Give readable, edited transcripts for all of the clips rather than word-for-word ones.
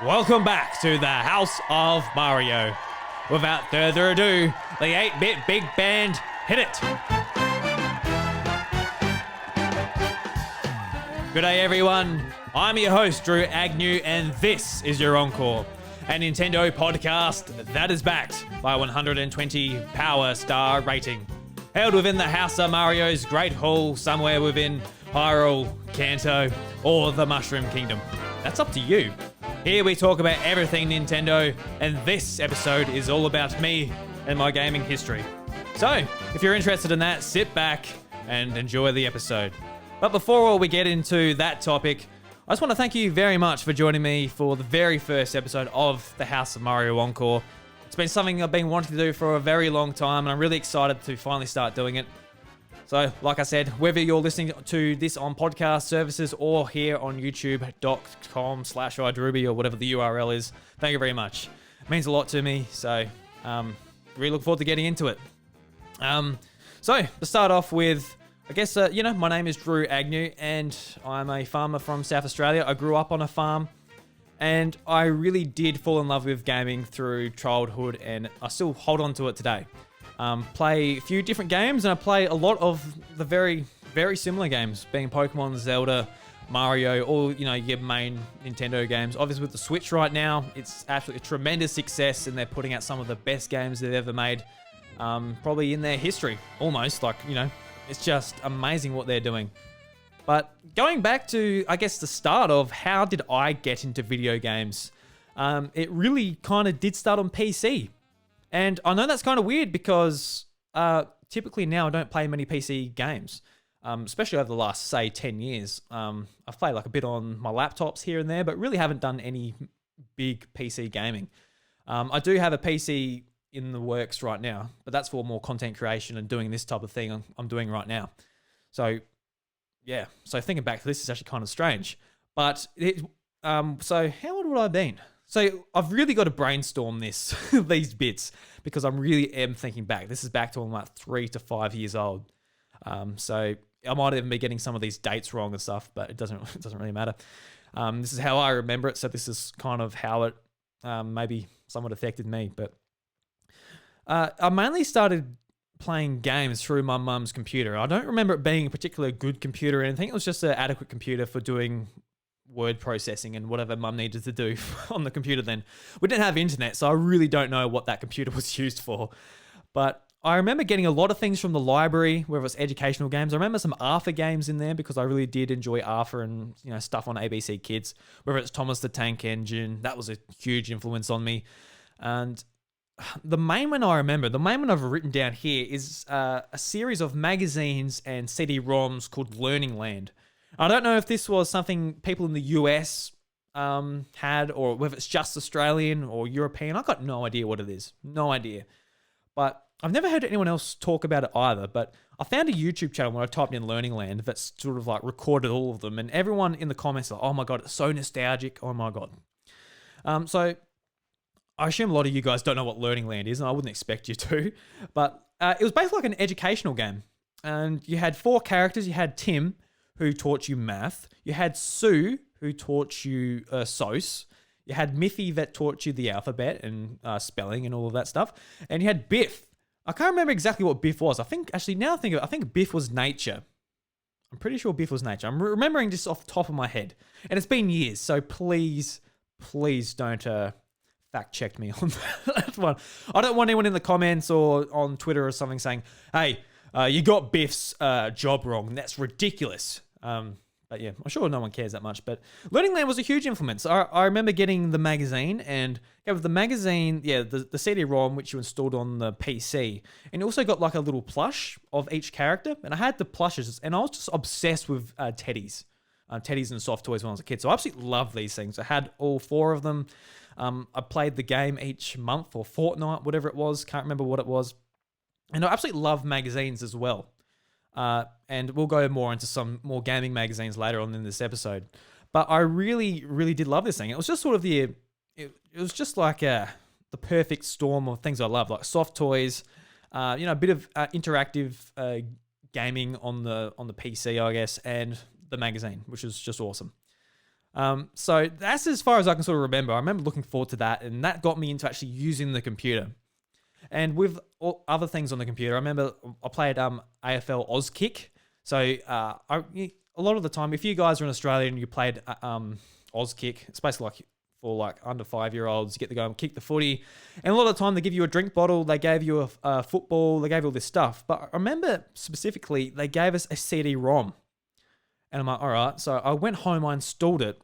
Welcome back to the House of Mario. Without further ado, the 8-bit big band, hit it! Good day everyone, I'm your host Drew Agnew and this is your Encore, a Nintendo podcast that is backed by 120 Power Star rating. Held within the House of Mario's Great Hall somewhere within Hyrule, Kanto, or the Mushroom Kingdom. That's up to you. Here we talk about everything Nintendo, and this episode is all about me and my gaming history. So, if you're interested in that, sit back and enjoy the episode. But before we get into that topic, I just want to thank you very much for joining me for the very first episode of the House of Mario Encore. It's been something I've been wanting to do for a very long time, and I'm really excited to finally start doing it. So, like I said, whether you're listening to this on podcast services or here on youtube.com/iDrewby or whatever the URL is, thank you very much. It means a lot to me, so really look forward to getting into it. So, to start off with, I guess, my name is Drew Agnew, and I'm a farmer from South Australia. I grew up on a farm, and I really did fall in love with gaming through childhood, and I still hold on to it today. Play a few different games, and I play a lot of the very, very similar games, being Pokemon, Zelda, Mario, all, your main Nintendo games. Obviously with the Switch right now, it's absolutely a tremendous success, and they're putting out some of the best games they've ever made, probably in their history, almost. It's just amazing what they're doing. But going back to, I guess, the start of how did I get into video games, it really kind of did start on PC. And I know that's kind of weird because typically now I don't play many PC games, especially over the last, say, 10 years. I've played a bit on my laptops here and there, but really haven't done any big PC gaming. I do have a PC in the works right now, but that's for more content creation and doing this type of thing I'm doing right now. So, yeah. So thinking back to this is actually kind of strange. But, so how old would I have been? So I've really got to brainstorm these bits, because I really am thinking back. This is back to when I'm 3 to 5 years old. So I might even be getting some of these dates wrong and stuff, but it doesn't really matter. This is how I remember it. So this is kind of how it maybe somewhat affected me. But I mainly started playing games through my mum's computer. I don't remember it being a particularly good computer or anything. It was just an adequate computer for doing word processing and whatever mum needed to do on the computer then. We didn't have internet, so I really don't know what that computer was used for. But I remember getting a lot of things from the library, whether it's educational games. I remember some Arthur games in there because I really did enjoy Arthur and stuff on ABC Kids. Whether it's Thomas the Tank Engine, that was a huge influence on me. And the main one I've written down here is a series of magazines and CD-ROMs called Learning Land. I don't know if this was something people in the US had, or whether it's just Australian or European. I've got no idea what it is. No idea. But I've never heard anyone else talk about it either. But I found a YouTube channel when I typed in Learning Land that's sort of recorded all of them. And everyone in the comments are oh my God, it's so nostalgic. Oh my God. So I assume a lot of you guys don't know what Learning Land is, and I wouldn't expect you to. But it was basically an educational game. And you had 4 characters. You had Tim, who taught you math. You had Sue, who taught you SOS. You had Miffy that taught you the alphabet and spelling and all of that stuff. And you had Biff. I can't remember exactly what Biff was. I think Biff was nature. I'm pretty sure Biff was nature. I'm remembering this off the top of my head. And it's been years, so please don't fact check me on that one. I don't want anyone in the comments or on Twitter or something saying, hey, you got Biff's job wrong. That's ridiculous. But yeah, I'm sure no one cares that much. But Learning Land was a huge influence. I remember getting the magazine, and with the magazine, the CD-ROM, which you installed on the PC. And you also got a little plush of each character. And I had the plushes, and I was just obsessed with teddies. Teddies and soft toys when I was a kid. So I absolutely love these things. I had all 4 of them. I played the game each month or fortnight, whatever it was. Can't remember what it was. And I absolutely love magazines as well. And we'll go more into some more gaming magazines later on in this episode. But I really, really did love this thing. It was just sort of it was just the perfect storm of things I love, like soft toys, a bit of interactive gaming on the PC, I guess, and the magazine, which is just awesome. So that's as far as I can sort of remember. I remember looking forward to that, and that got me into actually using the computer. And with all other things on the computer, I remember I played AFL Auskick. So a lot of the time, if you guys are in Australia and you played Auskick, it's basically like for like under 5-year-olds, you get to go and kick the footy. And a lot of the time, they give you a drink bottle, they gave you a football, they gave you all this stuff. But I remember specifically, they gave us a CD-ROM. And I'm like, all right. So I went home, I installed it.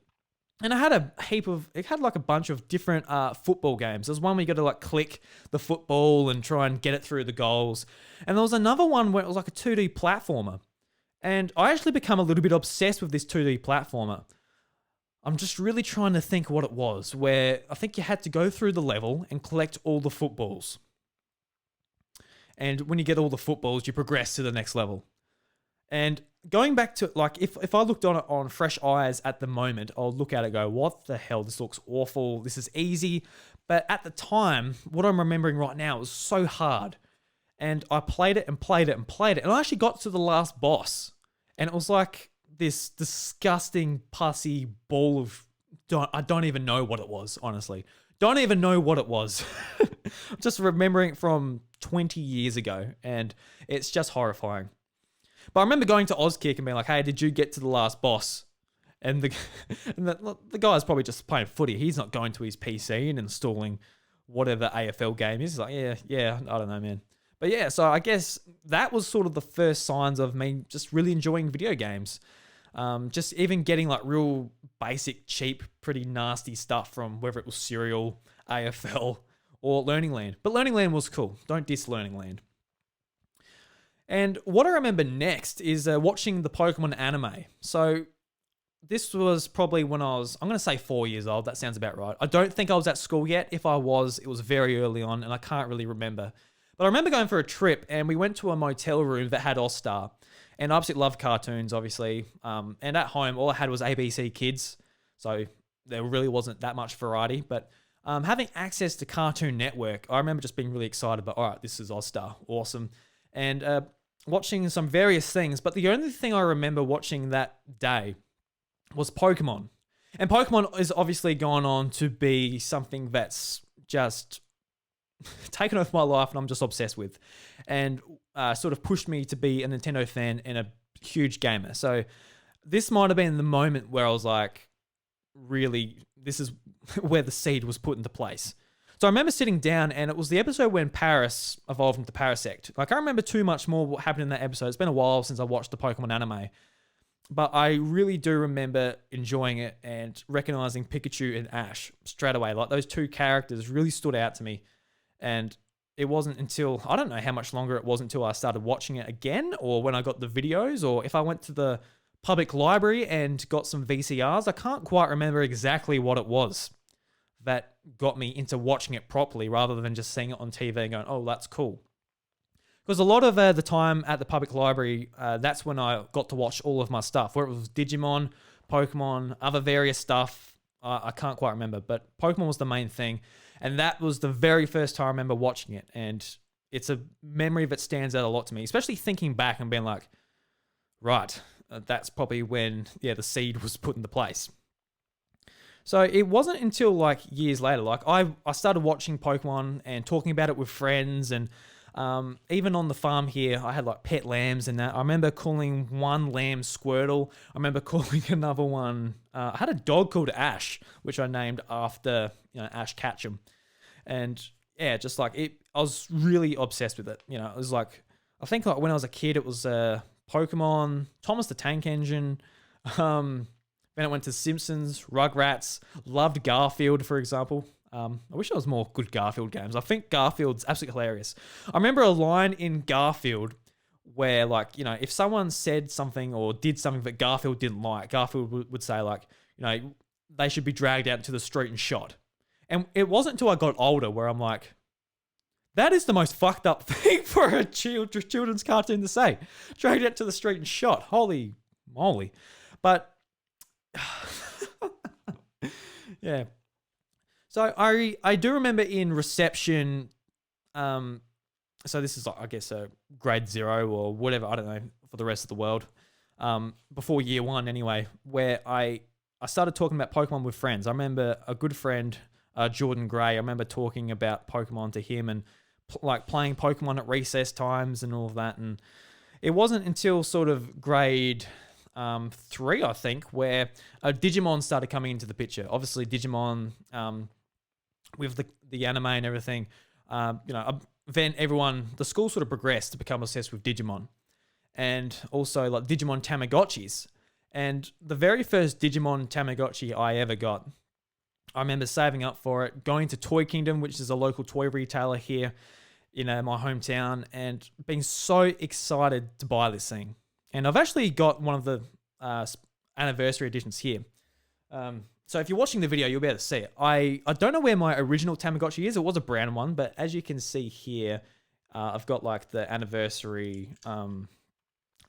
And I had it had like a bunch of different football games. There's one where you got to like click the football and try and get it through the goals. And there was another one where it was like a 2D platformer. And I actually become a little bit obsessed with this 2D platformer. I'm just really trying to think what it was, where I think you had to go through the level and collect all the footballs. And when you get all the footballs, you progress to the next level. And going back to, like, if I looked on it on fresh eyes at the moment, I'll look at it and go, what the hell? This looks awful. This is easy. But at the time, what I'm remembering right now was so hard. And I played it and played it and played it. And I actually got to the last boss. And it was like this disgusting, pussy ball of... I don't even know what it was, honestly. Don't even know what it was. I'm just remembering it from 20 years ago. And it's just horrifying. But I remember going to Auskick and being like, hey, did you get to the last boss? And the guy's probably just playing footy. He's not going to his PC and installing whatever AFL game is. He's like, yeah, I don't know, man. But yeah, so I guess that was sort of the first signs of me just really enjoying video games. Just even getting like real basic, cheap, pretty nasty stuff from whether it was Serial, AFL, or Learning Land. But Learning Land was cool. Don't diss Learning Land. And what I remember next is watching the Pokemon Anime. So this was probably when I'm going to say 4 years old. That sounds about right. I don't think I was at school yet. If I was, it was very early on and I can't really remember. But I remember going for a trip and we went to a motel room that had All-Star. And I absolutely love cartoons, obviously. And at home, all I had was ABC Kids. So there really wasn't that much variety. But having access to Cartoon Network, I remember just being really excited. But all right, this is All-Star. Awesome. And watching some various things. But the only thing I remember watching that day was Pokemon. And Pokemon has obviously gone on to be something that's just taken over my life and I'm just obsessed with. And sort of pushed me to be a Nintendo fan and a huge gamer. So this might have been the moment where I was like, really, this is where the seed was put into place. So I remember sitting down and it was the episode when Paris evolved into Parasect. Like I remember too much more what happened in that episode. It's been a while since I watched the Pokemon Anime. But I really do remember enjoying it and recognizing Pikachu and Ash straight away. Like those two characters really stood out to me. And it wasn't until, I don't know how much longer it was until I started watching it again, or when I got the videos, or if I went to the public library and got some VCRs. I can't quite remember exactly what it was that got me into watching it properly rather than just seeing it on TV and going, oh, that's cool. Because a lot of the time at the public library, that's when I got to watch all of my stuff, where it was Digimon, Pokemon, other various stuff. I can't quite remember, but Pokemon was the main thing. And that was the very first time I remember watching it. And it's a memory that stands out a lot to me, especially thinking back and being like, right, that's probably when, the seed was put into place. So it wasn't until like years later, like I started watching Pokemon and talking about it with friends, and even on the farm here, I had like pet lambs and that. I remember calling one lamb Squirtle. I remember calling another one, I had a dog called Ash, which I named after, Ash Ketchum. And yeah, just like it, I was really obsessed with it. It was like, I think like when I was a kid, it was Pokemon, Thomas the Tank Engine, then it went to Simpsons, Rugrats, loved Garfield, for example. I wish there was more good Garfield games. I think Garfield's absolutely hilarious. I remember a line in Garfield where, like, if someone said something or did something that Garfield didn't like, Garfield would say, like, they should be dragged out into the street and shot. And it wasn't until I got older where I'm like, that is the most fucked up thing for a children's cartoon to say. Dragged out to the street and shot. Holy moly. But yeah. So I do remember in reception, so this is like, I guess grade 0 or whatever, I don't know, for the rest of the world, before year 1 anyway, where I I started talking about Pokemon with friends. I remember a good friend, Jordan Gray. I remember talking about Pokemon to him and like playing Pokemon at recess times and all of that. And it wasn't until sort of grade 3, I think, where Digimon started coming into the picture. Obviously, Digimon with the anime and everything. Then the school sort of progressed to become obsessed with Digimon, and also like Digimon Tamagotchis. And the very first Digimon Tamagotchi I ever got, I remember saving up for it, going to Toy Kingdom, which is a local toy retailer here in my hometown, and being so excited to buy this thing. And I've actually got one of the anniversary editions here. So if you're watching the video, you'll be able to see it. I don't know where my original Tamagotchi is. It was a brown one, but as you can see here, I've got like the anniversary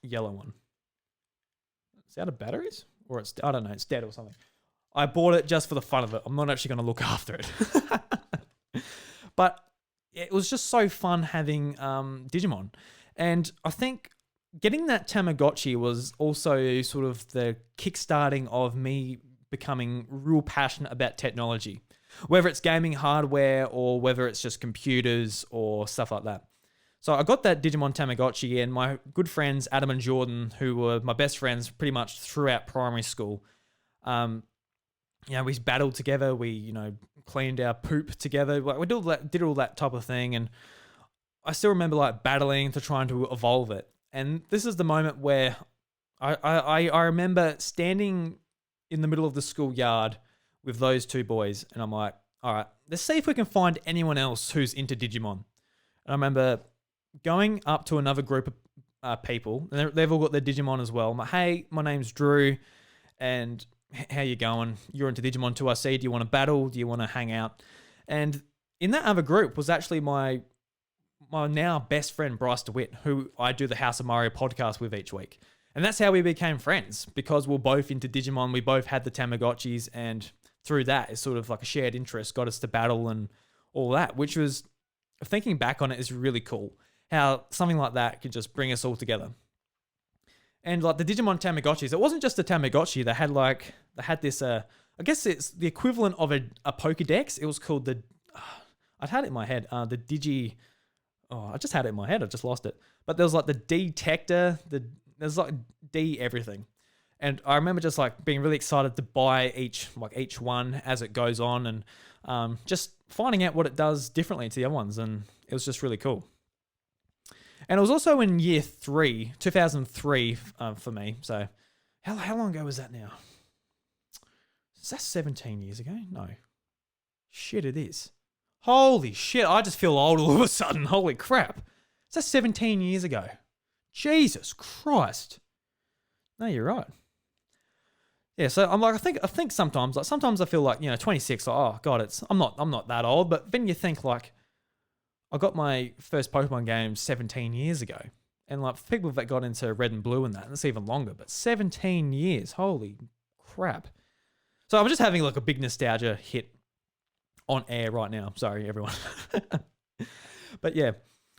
yellow one. Is it out of batteries? Or I don't know, it's dead or something. I bought it just for the fun of it. I'm not actually going to look after it. But it was just so fun having Digimon. And I think getting that Tamagotchi was also sort of the kickstarting of me becoming real passionate about technology. Whether it's gaming hardware or whether it's just computers or stuff like that. So I got that Digimon Tamagotchi, and my good friends Adam and Jordan, who were my best friends pretty much throughout primary school, we battled together. We, cleaned our poop together. Like we did all that type of thing. And I still remember like battling to trying to evolve it. And this is the moment where I remember standing in the middle of the schoolyard with those two boys. And I'm like, all right, let's see if we can find anyone else who's into Digimon. And I remember going up to another group of people, and they've all got their Digimon as well. I'm like, hey, my name's Drew, and how you going? You're into Digimon too, I see. Do you want to battle? Do you want to hang out? And in that other group was actually my now best friend, Bryce DeWitt, who I do the House of Mario podcast with each week. And that's how we became friends, because we're both into Digimon. We both had the Tamagotchis, and through that, it's sort of like a shared interest, got us to battle and all that, which was, thinking back on it, is really cool. How something like that could just bring us all together. And like the Digimon Tamagotchis, it wasn't just a Tamagotchi. They had this, I guess it's the equivalent of a Pokédex. It was called I'd had it in my head, I just had it in my head. I just lost it. But there was like the Detector, there's like D everything. And I remember just like being really excited to buy each one as it goes on, and just finding out what it does differently to the other ones. And it was just really cool. And it was also in year 3, 2003 for me. So how long ago was that now? Is that 17 years ago? No. Shit, it is. Holy shit, I just feel old all of a sudden. Holy crap. Is that 17 years ago? Jesus Christ. No, you're right. Yeah, so I'm like, I think sometimes I feel like, 26, like, oh God, I'm not that old, but then you think like, I got my first Pokemon game 17 years ago. And like people that got into Red and Blue and that's even longer, but 17 years, holy crap. So I'm just having like a big nostalgia hit on air right now. Sorry, everyone. But yeah,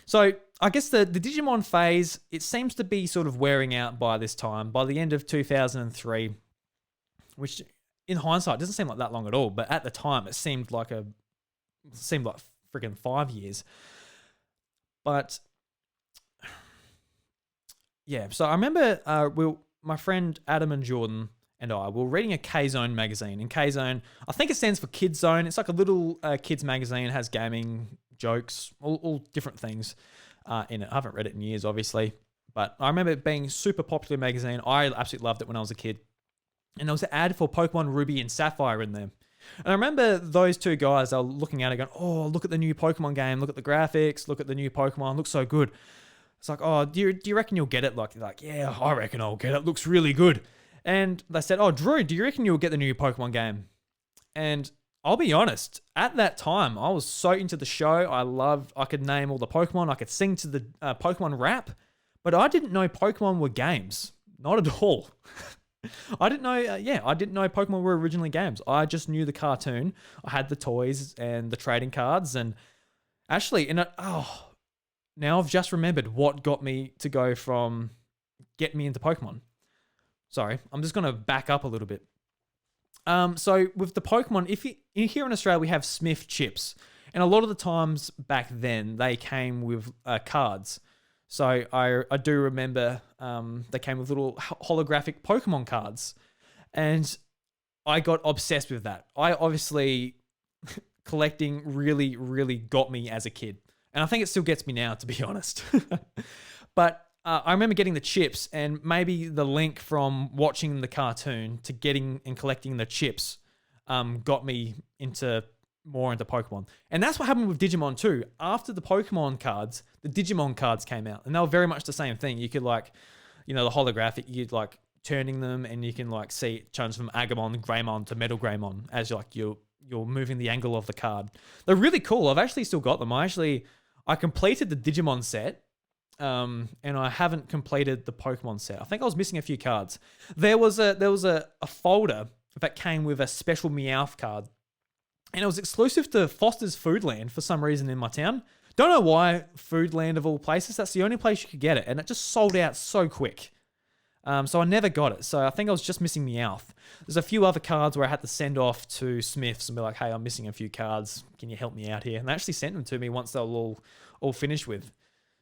so I guess the Digimon phase, it seems to be sort of wearing out by this time, by the end of 2003, which in hindsight doesn't seem like that long at all. But at the time, it seemed like freaking 5 years. But yeah, so I remember my friend Adam and Jordan and I were reading a K-Zone magazine. And K-Zone, I think it stands for Kids Zone. It's like a little kids magazine. It has gaming, jokes, all different things in it. I haven't read it in years, obviously. But I remember it being a super popular magazine. I absolutely loved it when I was a kid. And there was an ad for Pokemon Ruby and Sapphire in there. And I remember those two guys, they were looking at it going, oh, look at the new Pokemon game. Look at the graphics. Look at the new Pokemon. Looks so good. It's like, oh, do you reckon you'll get it? Like, yeah, I reckon I'll get it. Looks really good. And they said, oh, Drew, do you reckon you'll get the new Pokemon game? And I'll be honest, at that time, I was so into the show. I could name all the Pokemon. I could sing to the Pokemon rap. But I didn't know Pokemon were games. Not at all. I didn't know, I didn't know Pokemon were originally games. I just knew the cartoon. I had the toys and the trading cards. And actually, now I've just remembered what got me to get me into Pokemon. Sorry, I'm just going to back up a little bit. So with the Pokemon, if you here in Australia, we have Smith chips, and a lot of the times back then they came with cards. So I do remember they came with little holographic Pokemon cards, and I got obsessed with that. I obviously collecting really, really got me as a kid, and I think it still gets me now, to be honest. But I remember getting the chips, and maybe the link from watching the cartoon to getting and collecting the chips got me more into Pokemon. And that's what happened with Digimon too. After the Pokemon cards, the Digimon cards came out, and they were very much the same thing. You could the holographic, you'd turning them, and you can see it change from Agumon, Greymon to Metal Greymon as you're moving the angle of the card. They're really cool. I've actually still got them. I completed the Digimon set. And I haven't completed the Pokemon set. I think I was missing a few cards. There was a folder that came with a special Meowth card, and it was exclusive to Foster's Foodland for some reason in my town. Don't know why. Foodland of all places, that's the only place you could get it, and it just sold out so quick. So I never got it. So I think I was just missing Meowth. There's a few other cards where I had to send off to Smiths and be like, "Hey, I'm missing a few cards. Can you help me out here?" And they actually sent them to me once they were all finished with.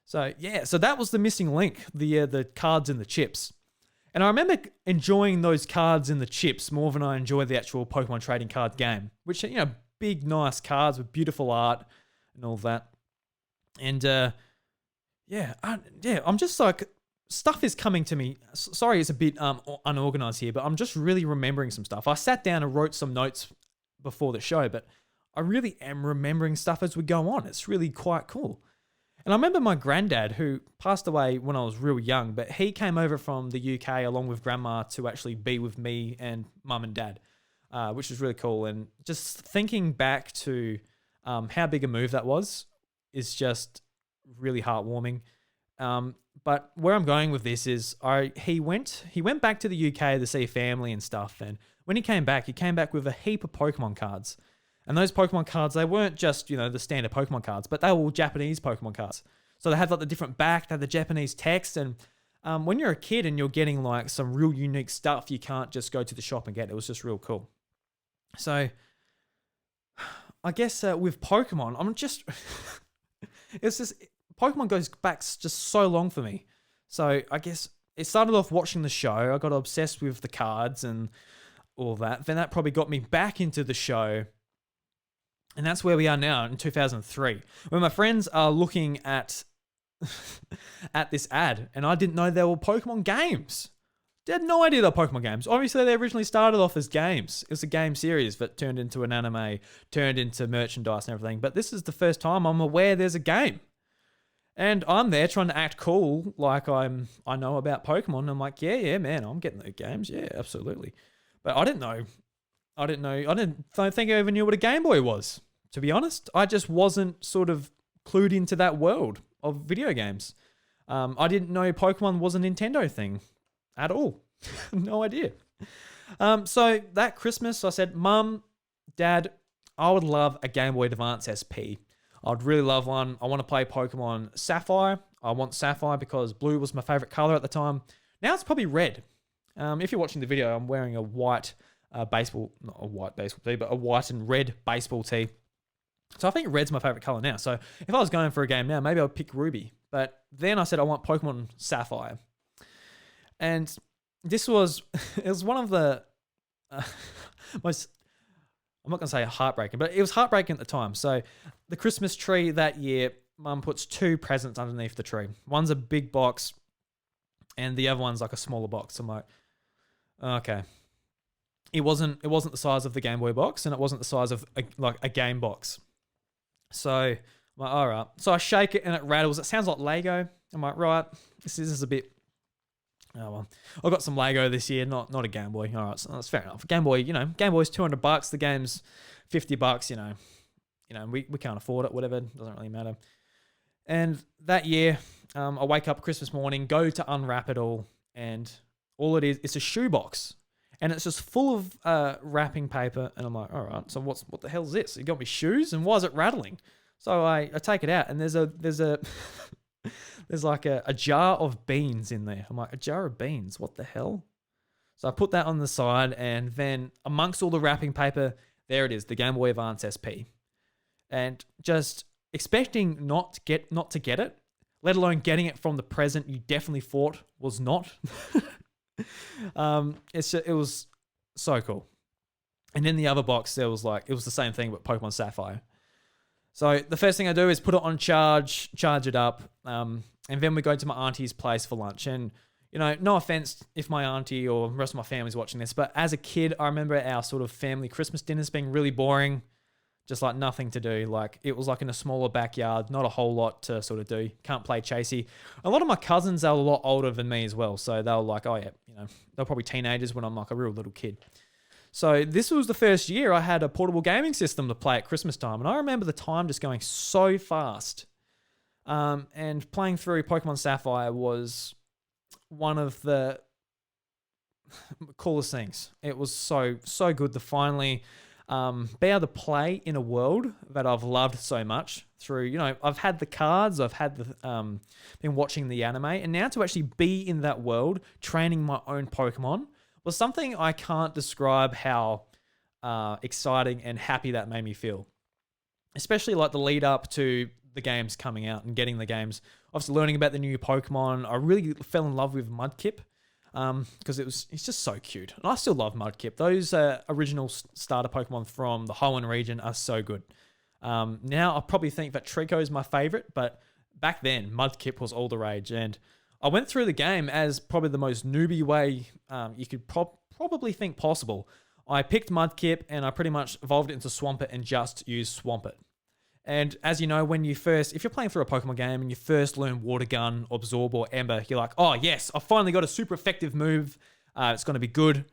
So yeah, so that was the missing link, the cards and the chips. And I remember enjoying those cards and the chips more than I enjoyed the actual Pokemon trading card game, which, big, nice cards with beautiful art and all that. And I'm just stuff is coming to me. Sorry, it's a bit unorganized here, but I'm just really remembering some stuff. I sat down and wrote some notes before the show, but I really am remembering stuff as we go on. It's really quite cool. And I remember my granddad, who passed away when I was real young, but he came over from the UK along with grandma to actually be with me and mum and dad, which was really cool. And just thinking back to how big a move that was is just really heartwarming. But where I'm going with this is he went back to the UK to see family and stuff. And when he came back with a heap of Pokemon cards. And those Pokemon cards, they weren't just, the standard Pokemon cards, but they were all Japanese Pokemon cards. So they had the different back, they had the Japanese text. And when you're a kid and you're getting some real unique stuff, you can't just go to the shop and get it. It was just real cool. So I guess with Pokemon, it's just, Pokemon goes back just so long for me. So I guess it started off watching the show. I got obsessed with the cards and all that. Then that probably got me back into the show. And that's where we are now in 2003, when my friends are looking at this ad, and I didn't know there were Pokemon games. They had no idea they were Pokemon games. Obviously, they originally started off as games. It was a game series that turned into an anime, turned into merchandise and everything. But this is the first time I'm aware there's a game. And I'm there trying to act cool, like I know about Pokemon. I'm like, yeah, man, I'm getting the games. Yeah, absolutely. But I didn't know. I don't think I even knew what a Game Boy was. To be honest, I just wasn't sort of clued into that world of video games. I didn't know Pokemon was a Nintendo thing at all. No idea. So that Christmas, I said, Mum, Dad, I would love a Game Boy Advance SP. I'd really love one. I want to play Pokemon Sapphire. I want Sapphire because blue was my favorite color at the time. Now it's probably red. If you're watching the video, I'm wearing a white baseball, not a white baseball tee, but a white and red baseball tee. So I think red's my favorite color now. So if I was going for a game now, maybe I would pick Ruby. But then I said I want Pokemon Sapphire. And this was, it was one of the most, I'm not going to say heartbreaking, but it was heartbreaking at the time. So the Christmas tree that year, Mum puts 2 presents underneath the tree. One's a big box and the other one's like a smaller box. I'm like, okay. It wasn't the size of the Game Boy box, and it wasn't the size of a game box. So I'm like, all right. So I shake it and it rattles. It sounds like Lego. I'm like, right, this is a bit. Oh well, I got some Lego this year, not a Game Boy. All right, so that's fair enough. Game Boy, Game Boy's $200. The game's $50. We can't afford it. Whatever, doesn't really matter. And that year, I wake up Christmas morning, go to unwrap it all, and all it is, it's a shoebox. And it's just full of wrapping paper. And I'm like, all right, so what the hell is this? You got me shoes? And why is it rattling? So I take it out, and there's like a jar of beans in there. I'm like, a jar of beans? What the hell? So I put that on the side, and then amongst all the wrapping paper, there it is, the Game Boy Advance SP. And just expecting not to get it, let alone getting it from the present you definitely thought was not. It was so cool. And in the other box, there was it was the same thing, but Pokemon Sapphire. So the first thing I do is put it on charge it up, and then we go to my auntie's place for lunch. And, no offense if my auntie or the rest of my family's watching this, but as a kid, I remember our sort of family Christmas dinners being really boring, just nothing to do. it was in a smaller backyard, not a whole lot to sort of do. Can't play chasey. A lot of my cousins are a lot older than me as well, so they were oh yeah, they're probably teenagers when I'm a real little kid. So this was the first year I had a portable gaming system to play at Christmas time, and I remember the time just going so fast. And playing through Pokemon Sapphire was one of the coolest things. It was so good to finally be able to play in a world that I've loved so much through, I've had the cards, I've had the been watching the anime, and now to actually be in that world, training my own Pokemon, was something I can't describe how exciting and happy that made me feel. Especially the lead up to the games coming out and getting the games. Obviously learning about the new Pokemon. I really fell in love with Mudkip because it's just so cute. And I still love Mudkip. Those original starter Pokemon from the Hoenn region are so good. Now I probably think that Trico is my favorite, but back then Mudkip was all the rage. And I went through the game as probably the most newbie way you could probably think possible. I picked Mudkip and I pretty much evolved it into Swampert and just used Swampert. And as you know, if you're playing through a Pokemon game and you first learn Water Gun, Absorb, or Ember, you're like, oh yes, I finally got a super effective move. It's going to be good.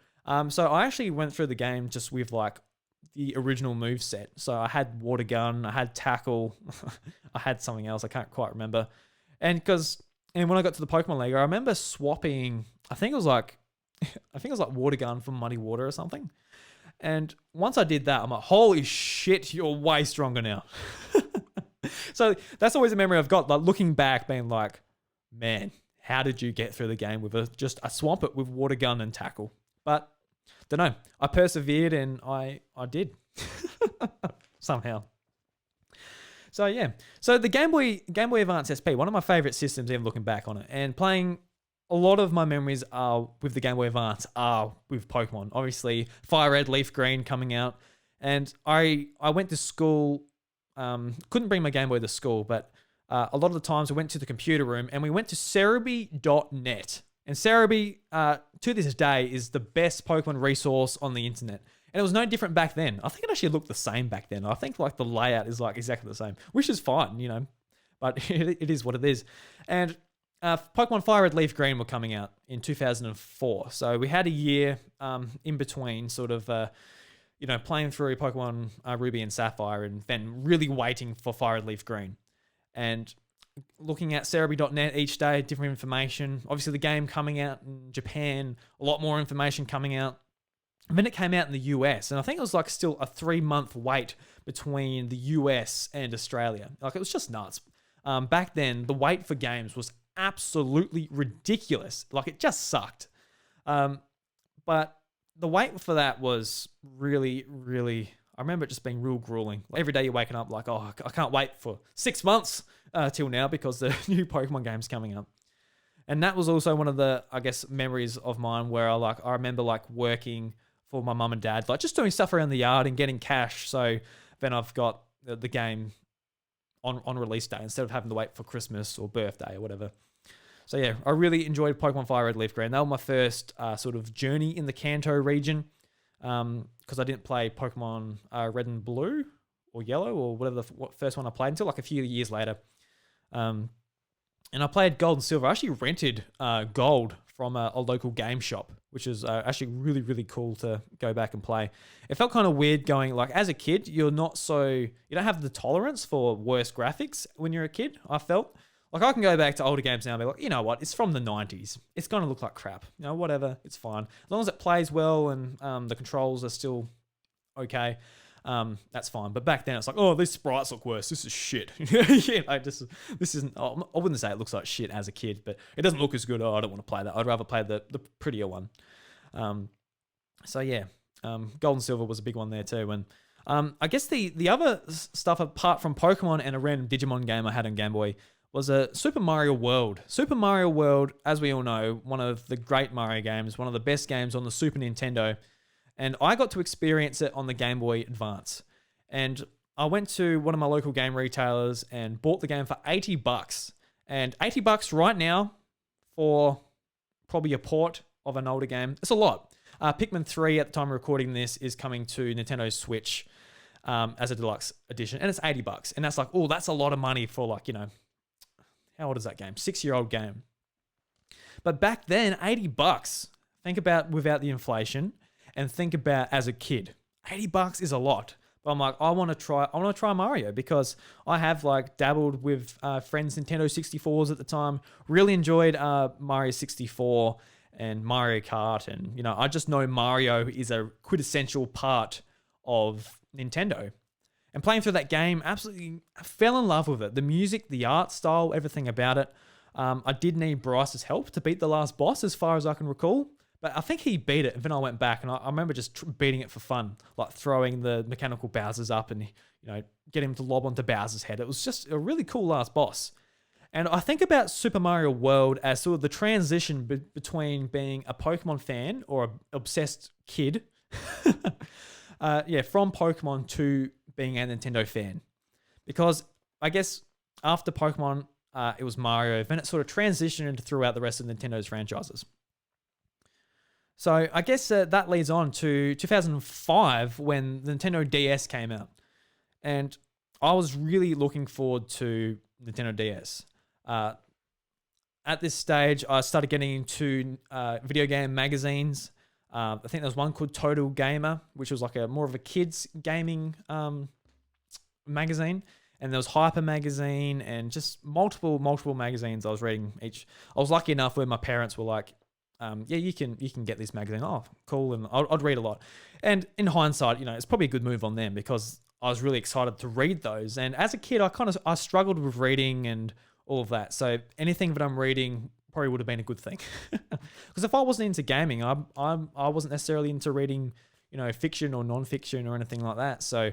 So I actually went through the game just with the original move set. So I had Water Gun, I had Tackle, I had something else, I can't quite remember. And when I got to the Pokemon League, I remember swapping, I think it was Water Gun for Muddy Water or something. And once I did that, I'm like, holy shit, you're way stronger now. So that's always a memory I've got, looking back, being like, man, how did you get through the game with just a Swampert with Water Gun and Tackle? But, don't know, I persevered and I did. Somehow. So yeah, so the Game Boy Advance SP, one of my favorite systems even looking back on it, and playing a lot of my memories are with the Game Boy Advance are with Pokemon. Obviously, Fire Red, Leaf Green coming out, and I went to school, couldn't bring my Game Boy to school, but a lot of the times I went to the computer room and we went to Cerebi.net. And Cerebi, to this day, is the best Pokemon resource on the internet. And it was no different back then. I think it actually looked the same back then. I think the layout is exactly the same, which is fine, but it is what it is. And Pokemon Fire Red, Leaf Green were coming out in 2004. So we had a year in between sort of, playing through Pokemon Ruby and Sapphire and then really waiting for Fire Red, Leaf Green. And looking at Cerebi.net each day, different information. Obviously the game coming out in Japan, a lot more information coming out. And then it came out in the US, and I think it was still a 3-month wait between the US and Australia. It was just nuts. Back then, the wait for games was absolutely ridiculous. It just sucked. But the wait for that was really, really, I remember it just being real grueling. Every day you're waking up oh, I can't wait for 6 months till now because the new Pokemon game's coming up. And that was also one of the, I guess, memories of mine where I remember working for my mum and dad, just doing stuff around the yard and getting cash. So then I've got the game on release day instead of having to wait for Christmas or birthday or whatever. So yeah, I really enjoyed Pokemon Fire Red, Leaf Green. That was my first sort of journey in the Kanto region because I didn't play Pokemon Red and Blue or Yellow or whatever the first one I played until a few years later. And I played Gold and Silver. I actually rented Gold from a local game shop, which is actually really, really cool to go back and play. It felt kind of weird going, as a kid, you don't have the tolerance for worse graphics when you're a kid, I felt. I can go back to older games now and be like, you know what, it's from the 90s. It's going to look like crap. Whatever, it's fine. As long as it plays well and the controls are still okay, that's fine. But back then, it's oh, these sprites look worse. This is shit. This isn't, I wouldn't say it looks like shit as a kid, but it doesn't look as good. Oh, I don't want to play that. I'd rather play the prettier one. So yeah, Gold and Silver was a big one there too. And I guess the other stuff apart from Pokemon and a random Digimon game I had on Game Boy was a Super Mario World. Super Mario World, as we all know, one of the great Mario games, one of the best games on the Super Nintendo. And I got to experience it on the Game Boy Advance. And I went to one of my local game retailers and bought the game for $80. And $80 right now for probably a port of an older game, it's a lot. Pikmin 3 at the time of recording this is coming to Nintendo Switch as a deluxe edition. And it's $80. And that's like, oh, that's a lot of money for like, how old is that game? 6-year-old game. But back then, $80. Think about without the inflation and think about as a kid. $80 is a lot. But I'm like, I want to try Mario because I have like dabbled with friends' Nintendo 64s at the time. Really enjoyed Mario 64 and Mario Kart. And, I just know Mario is a quintessential part of Nintendo. And playing through that game, absolutely fell in love with it. The music, the art style, everything about it. I did need Bryce's help to beat the last boss as far as I can recall. But I think he beat it, and then I went back, and I remember just beating it for fun, like throwing the mechanical Bowsers up and, get him to lob onto Bowser's head. It was just a really cool last boss. And I think about Super Mario World as sort of the transition between being a Pokemon fan or an obsessed kid, from Pokemon to being a Nintendo fan. Because I guess after Pokemon, it was Mario, then it sort of transitioned throughout the rest of Nintendo's franchises. So I guess that leads on to 2005 when the Nintendo DS came out. And I was really looking forward to Nintendo DS. At this stage, I started getting into video game magazines. I think there was one called Total Gamer, which was like more of a kids gaming magazine. And there was Hyper Magazine and just multiple magazines I was reading each. I was lucky enough where my parents were like, you can get this magazine. Oh, cool. And I'd read a lot. And in hindsight, it's probably a good move on them because I was really excited to read those. And as a kid, I struggled with reading and all of that. So anything that I'm reading probably would have been a good thing. Because if I wasn't into gaming, I wasn't necessarily into reading, fiction or non-fiction or anything like that. So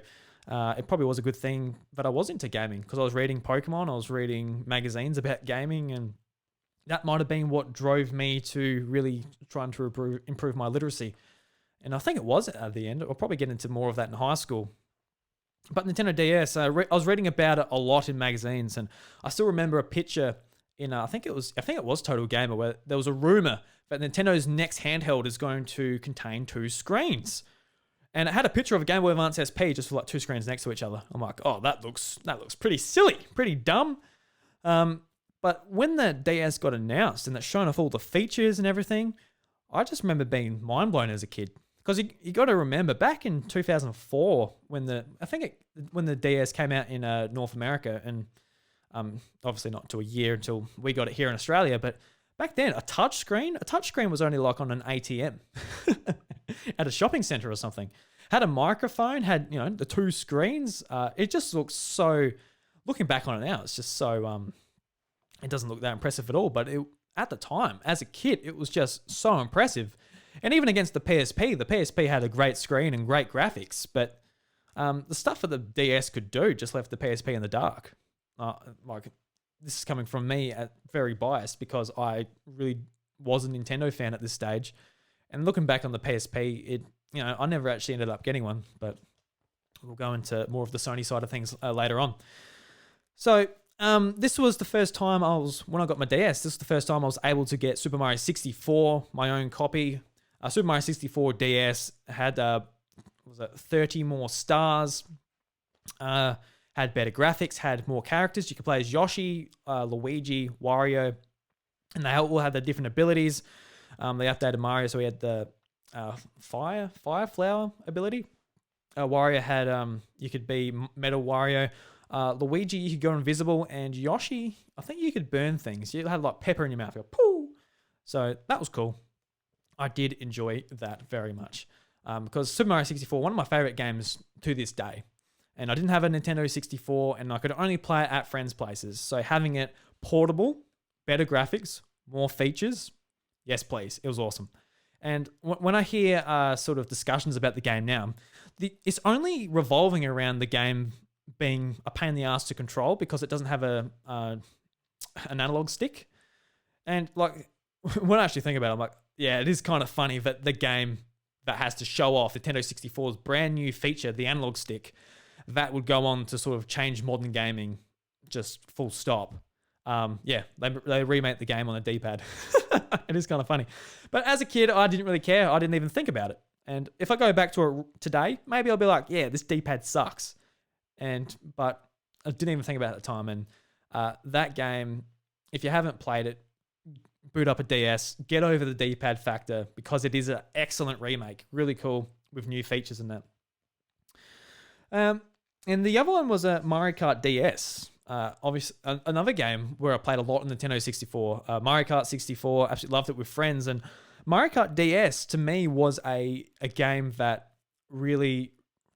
it probably was a good thing that I was into gaming because I was reading Pokemon, I was reading magazines about gaming, and that might have been what drove me to really trying to improve my literacy. And I think it was at the end. I'll probably get into more of that in high school. But Nintendo DS, I was reading about it a lot in magazines, and I still remember a picture in I think it was Total Gamer where there was a rumor that Nintendo's next handheld is going to contain 2 screens. And it had a picture of a Game Boy Advance SP just with like 2 screens next to each other. I'm like, oh, that looks pretty silly, pretty dumb. But when the DS got announced and it's shown off all the features and everything, I just remember being mind blown as a kid. Because you got to remember back in 2004 when the DS came out in North America, and obviously not to a year until we got it here in Australia, but back then a touchscreen was only like on an ATM at a shopping center or something. Had a microphone, had the 2 screens. It just looks so. Looking back on it now, it's just so. It doesn't look that impressive at all, but at the time, as a kid, it was just so impressive. And even against the PSP had a great screen and great graphics, but the stuff that the DS could do just left the PSP in the dark. This is coming from me, very biased, because I really was a Nintendo fan at this stage. And looking back on the PSP, I never actually ended up getting one, but we'll go into more of the Sony side of things later on. So this was the first time when I got my DS, this was the first time I was able to get Super Mario 64, my own copy. Super Mario 64 DS had 30 more stars, had better graphics, had more characters. You could play as Yoshi, Luigi, Wario, and they all had their different abilities. They updated Mario, so he had the fire flower ability. Wario had, you could be Metal Wario. Luigi, you could go invisible, and Yoshi, I think you could burn things. You had like pepper in your mouth, you go, pooh. So that was cool. I did enjoy that very much because Super Mario 64, one of my favorite games to this day. And I didn't have a Nintendo 64 and I could only play it at friends' places. So having it portable, better graphics, more features, yes, please. It was awesome. And when I hear sort of discussions about the game now, it's only revolving around the game being a pain in the ass to control because it doesn't have an analog stick. And like, when I actually think about it, I'm like, yeah, it is kind of funny that the game that has to show off Nintendo 64's brand new feature, the analog stick, that would go on to sort of change modern gaming just full stop. Yeah, they remake the game on a D-pad. It is kind of funny. But as a kid, I didn't really care. I didn't even think about it. And if I go back to it today, maybe I'll be like, yeah, this D-pad sucks. But I didn't even think about it at the time. And that game, if you haven't played it, boot up a DS, get over the D-pad factor because it is an excellent remake. Really cool with new features in that. And the other one was a Mario Kart DS. Obviously, another game where I played a lot on Nintendo 64. Mario Kart 64, absolutely loved it with friends. And Mario Kart DS, to me, was a game that really...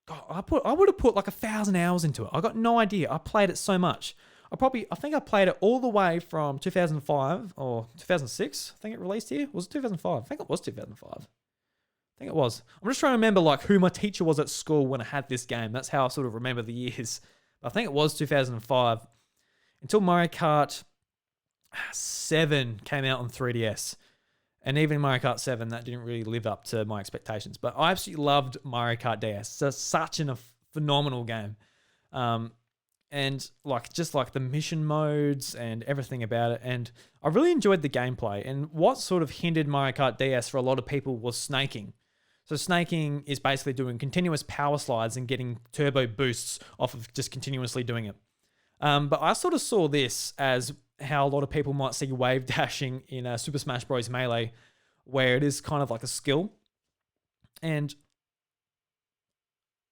God, I would have put like 1,000 hours into it. I got no idea. I played it so much. I think I played it all the way from 2005 or 2006. I think it released here. Was it 2005? I think it was 2005. I think it was. I'm just trying to remember like who my teacher was at school when I had this game. That's how I sort of remember the years. I think it was 2005 until Mario Kart 7 came out on 3DS. And even Mario Kart 7, that didn't really live up to my expectations. But I absolutely loved Mario Kart DS. It's such a phenomenal game. And like just like the mission modes and everything about it. And I really enjoyed the gameplay. And what sort of hindered Mario Kart DS for a lot of people was snaking. So snaking is basically doing continuous power slides and getting turbo boosts off of just continuously doing it. But I sort of saw this as how a lot of people might see wave dashing in Super Smash Bros. Melee, where it is kind of like a skill. And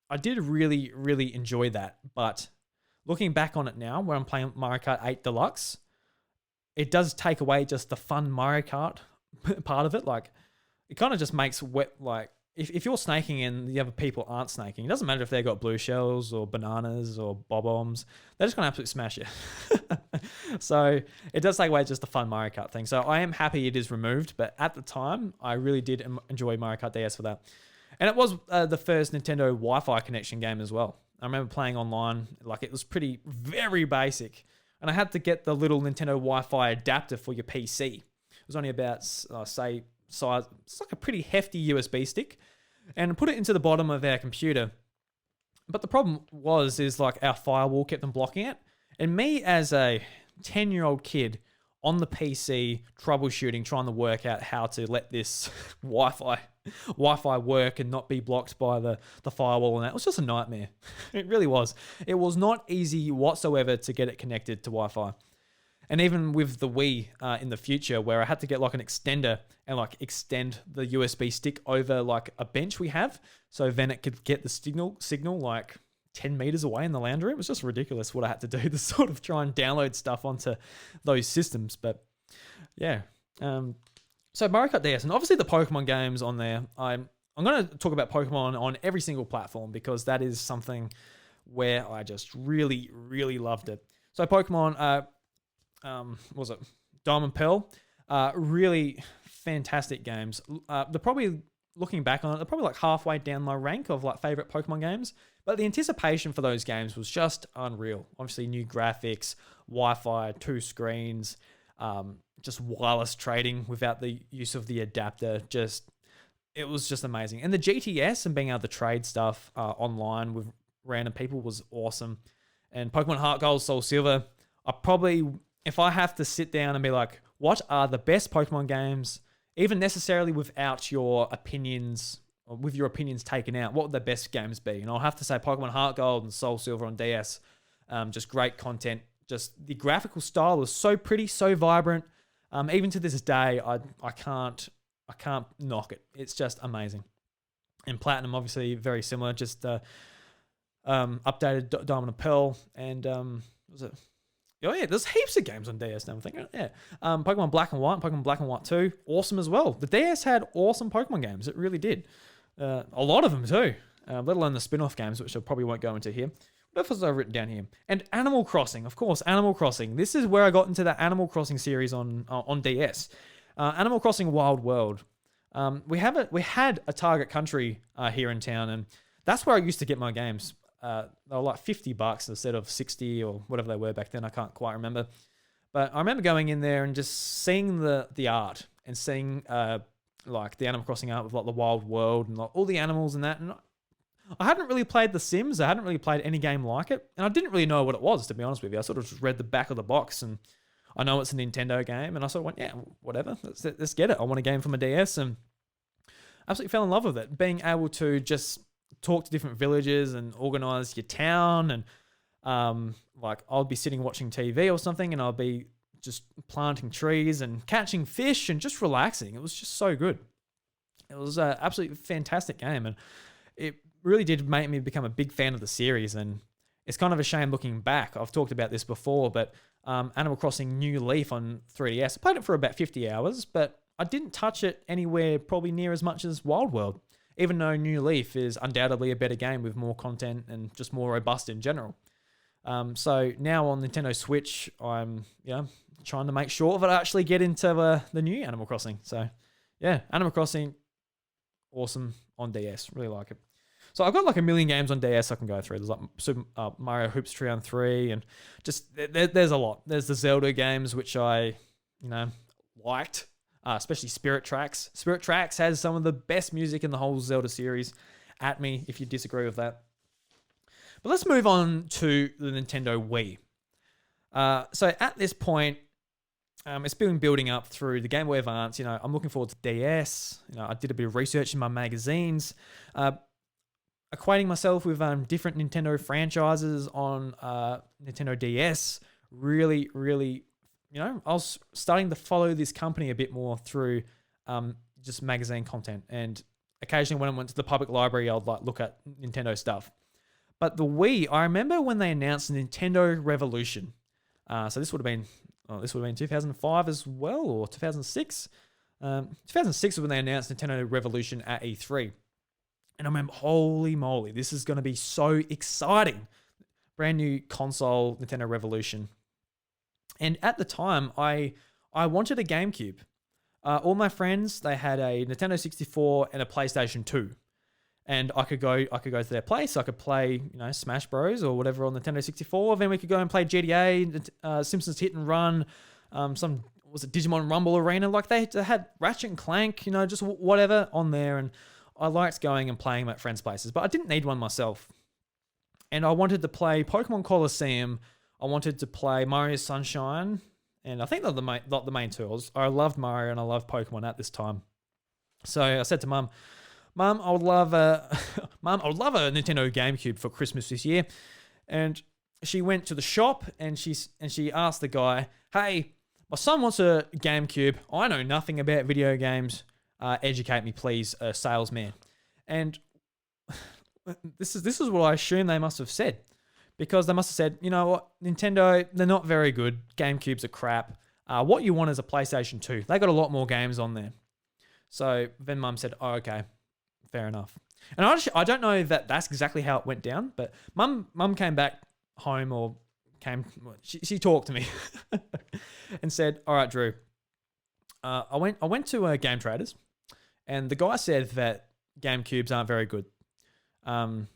I did really, really enjoy that. But looking back on it now, where I'm playing Mario Kart 8 Deluxe, it does take away just the fun Mario Kart part of it. Like, it kind of just makes if you're snaking and the other people aren't snaking, it doesn't matter if they've got blue shells or bananas or bob-ombs, they're just going to absolutely smash you. So it does take away just the fun Mario Kart thing. So I am happy it is removed, but at the time, I really did enjoy Mario Kart DS for that. And it was the first Nintendo Wi-Fi connection game as well. I remember playing online, like it was very basic. And I had to get the little Nintendo Wi-Fi adapter for your PC. It was only about, size, it's like a pretty hefty USB stick, and put it into the bottom of our computer. But the problem is like our firewall kept on blocking it. And me as a 10-year-old kid on the PC troubleshooting, trying to work out how to let this Wi-Fi work and not be blocked by the firewall, and that was just a nightmare. It really was. It was not easy whatsoever to get it connected to Wi-Fi. And even with the Wii in the future, where I had to get like an extender and like extend the USB stick over like a bench we have, so then it could get the signal like 10 meters away in the lounge room. It was just ridiculous what I had to do to sort of try and download stuff onto those systems. But yeah, so Mario Kart DS, and obviously the Pokemon games on there. I'm going to talk about Pokemon on every single platform because that is something where I just really, really loved it. So Pokemon, what was it? Diamond Pearl, really fantastic games. They're probably, looking back on it, they're probably like halfway down my rank of like favorite Pokemon games. But the anticipation for those games was just unreal. Obviously, new graphics, Wi-Fi, 2 screens, just wireless trading without the use of the adapter. It was just amazing. And the GTS and being able to trade stuff online with random people was awesome. And Pokemon Heart Gold, Soul Silver, if I have to sit down and be like, what are the best Pokemon games, even necessarily without your opinions, or with your opinions taken out, what would the best games be? And I'll have to say Pokemon Heart Gold and Soul Silver on DS. Just great content. Just the graphical style is so pretty, so vibrant. Even to this day, I can't knock it. It's just amazing. And Platinum, obviously, very similar. Just updated Diamond and Pearl. And was it? Oh yeah, there's heaps of games on DS now. I'm thinking, yeah. Pokemon Black and White, Pokemon Black and White 2, awesome as well. The DS had awesome Pokemon games. It really did. A lot of them too. Let alone the spin-off games, which I probably won't go into here. What else have I written down here? And Animal Crossing, of course, Animal Crossing. This is where I got into the Animal Crossing series on DS. Animal Crossing Wild World. We had a Target Country here in town, and that's where I used to get my games. They were like $50 instead of 60 or whatever they were back then. I can't quite remember. But I remember going in there and just seeing the art and seeing like the Animal Crossing art with like the wild world and like all the animals and that. And I hadn't really played The Sims. I hadn't really played any game like it. And I didn't really know what it was, to be honest with you. I sort of just read the back of the box and I know it's a Nintendo game. And I sort of went, yeah, whatever. Let's get it. I want a game for my DS. And absolutely fell in love with it. Being able to just talk to different villages and organize your town. And like I'll be sitting watching TV or something and I'll be just planting trees and catching fish and just relaxing. It was just so good. It was an absolutely fantastic game. And it really did make me become a big fan of the series. And it's kind of a shame looking back. I've talked about this before, but Animal Crossing New Leaf on 3DS, I played it for about 50 hours, but I didn't touch it anywhere probably near as much as Wild World, even though New Leaf is undoubtedly a better game with more content and just more robust in general. So now on Nintendo Switch, I'm trying to make sure that I actually get into the new Animal Crossing. So yeah, Animal Crossing, awesome on DS. Really like it. So I've got like a million games on DS I can go through. There's like Super Mario Hoops Trion 3 and just there's a lot. There's the Zelda games, which I, liked, especially Spirit Tracks. Spirit Tracks has some of the best music in the whole Zelda series. At me if you disagree with that. But let's move on to the Nintendo Wii. So at this point, it's been building up through the Game Boy Advance. I'm looking forward to DS. I did a bit of research in my magazines. Equating myself with different Nintendo franchises on Nintendo DS, really, really, I was starting to follow this company a bit more through just magazine content. And occasionally when I went to the public library, I'd like look at Nintendo stuff. But the Wii, I remember when they announced Nintendo Revolution. So this would have been 2005 as well, or 2006. 2006 was when they announced Nintendo Revolution at E3. And I remember, holy moly, this is going to be so exciting. Brand new console, Nintendo Revolution. And at the time, I wanted a GameCube. All my friends, they had a Nintendo 64 and a PlayStation 2. And I could go to their place. I could play, Smash Bros. Or whatever on Nintendo 64. Then we could go and play GTA, Simpsons Hit and Run, Digimon Rumble Arena. Like they had Ratchet and Clank, just whatever on there. And I liked going and playing at friends' places, but I didn't need one myself. And I wanted to play Pokemon Coliseum. I wanted to play Mario Sunshine. And I think they're the main two. I loved Mario and I loved Pokemon at this time. So I said to Mum, I would love a Nintendo GameCube for Christmas this year. And she went to the shop and she asked the guy, "Hey, my son wants a GameCube. I know nothing about video games. Educate me, please, salesman." And this is what I assume they must have said, because they must have said, "You know what, Nintendo, they're not very good. GameCubes are crap. What you want is a PlayStation 2. They got a lot more games on there." So then Mum said, "Oh, okay. Fair enough." And I don't know that that's exactly how it went down, but Mum came back home she talked to me and said, "All right, Drew, I went to Game Traders, and the guy said that GameCubes aren't very good. Do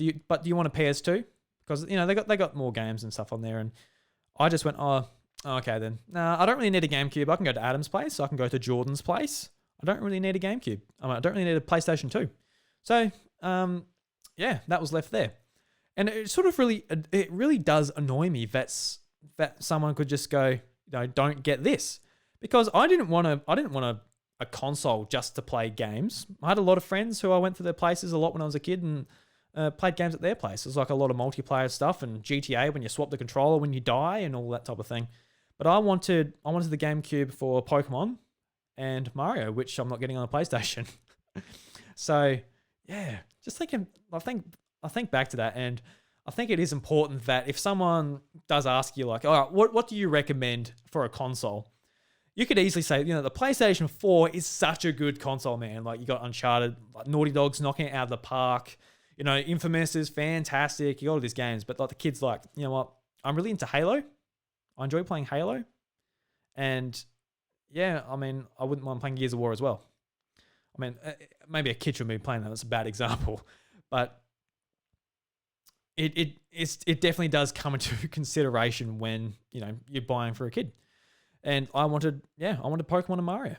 you want a PS2? Because they got more games and stuff on there." And I just went, "Oh, okay then. No, I don't really need a GameCube. I can go to Adam's place. I can go to Jordan's place. I don't really need a GameCube. I don't really need a PlayStation 2. So, that was left there. And it sort of really does annoy me that someone could just go, don't get this, because I didn't want a console just to play games. I had a lot of friends who I went to their places a lot when I was a kid and played games at their place. It was like a lot of multiplayer stuff and GTA when you swap the controller when you die and all that type of thing. But I wanted the GameCube for Pokemon and Mario, which I'm not getting on a PlayStation. So yeah, just thinking, I think back to that, and I think it is important that if someone does ask you like, "All right, what do you recommend for a console?" You could easily say, the PlayStation 4 is such a good console, man. Like you got Uncharted, like Naughty Dog's knocking it out of the park. Infamous is fantastic. You got all these games, but like the kids like, you know what? I'm really into Halo. I enjoy playing Halo. And yeah, I mean, I wouldn't mind playing Gears of War as well. I mean, maybe a kid should be playing that. That's a bad example, but it definitely does come into consideration when you're buying for a kid. And I wanted Pokemon and Mario.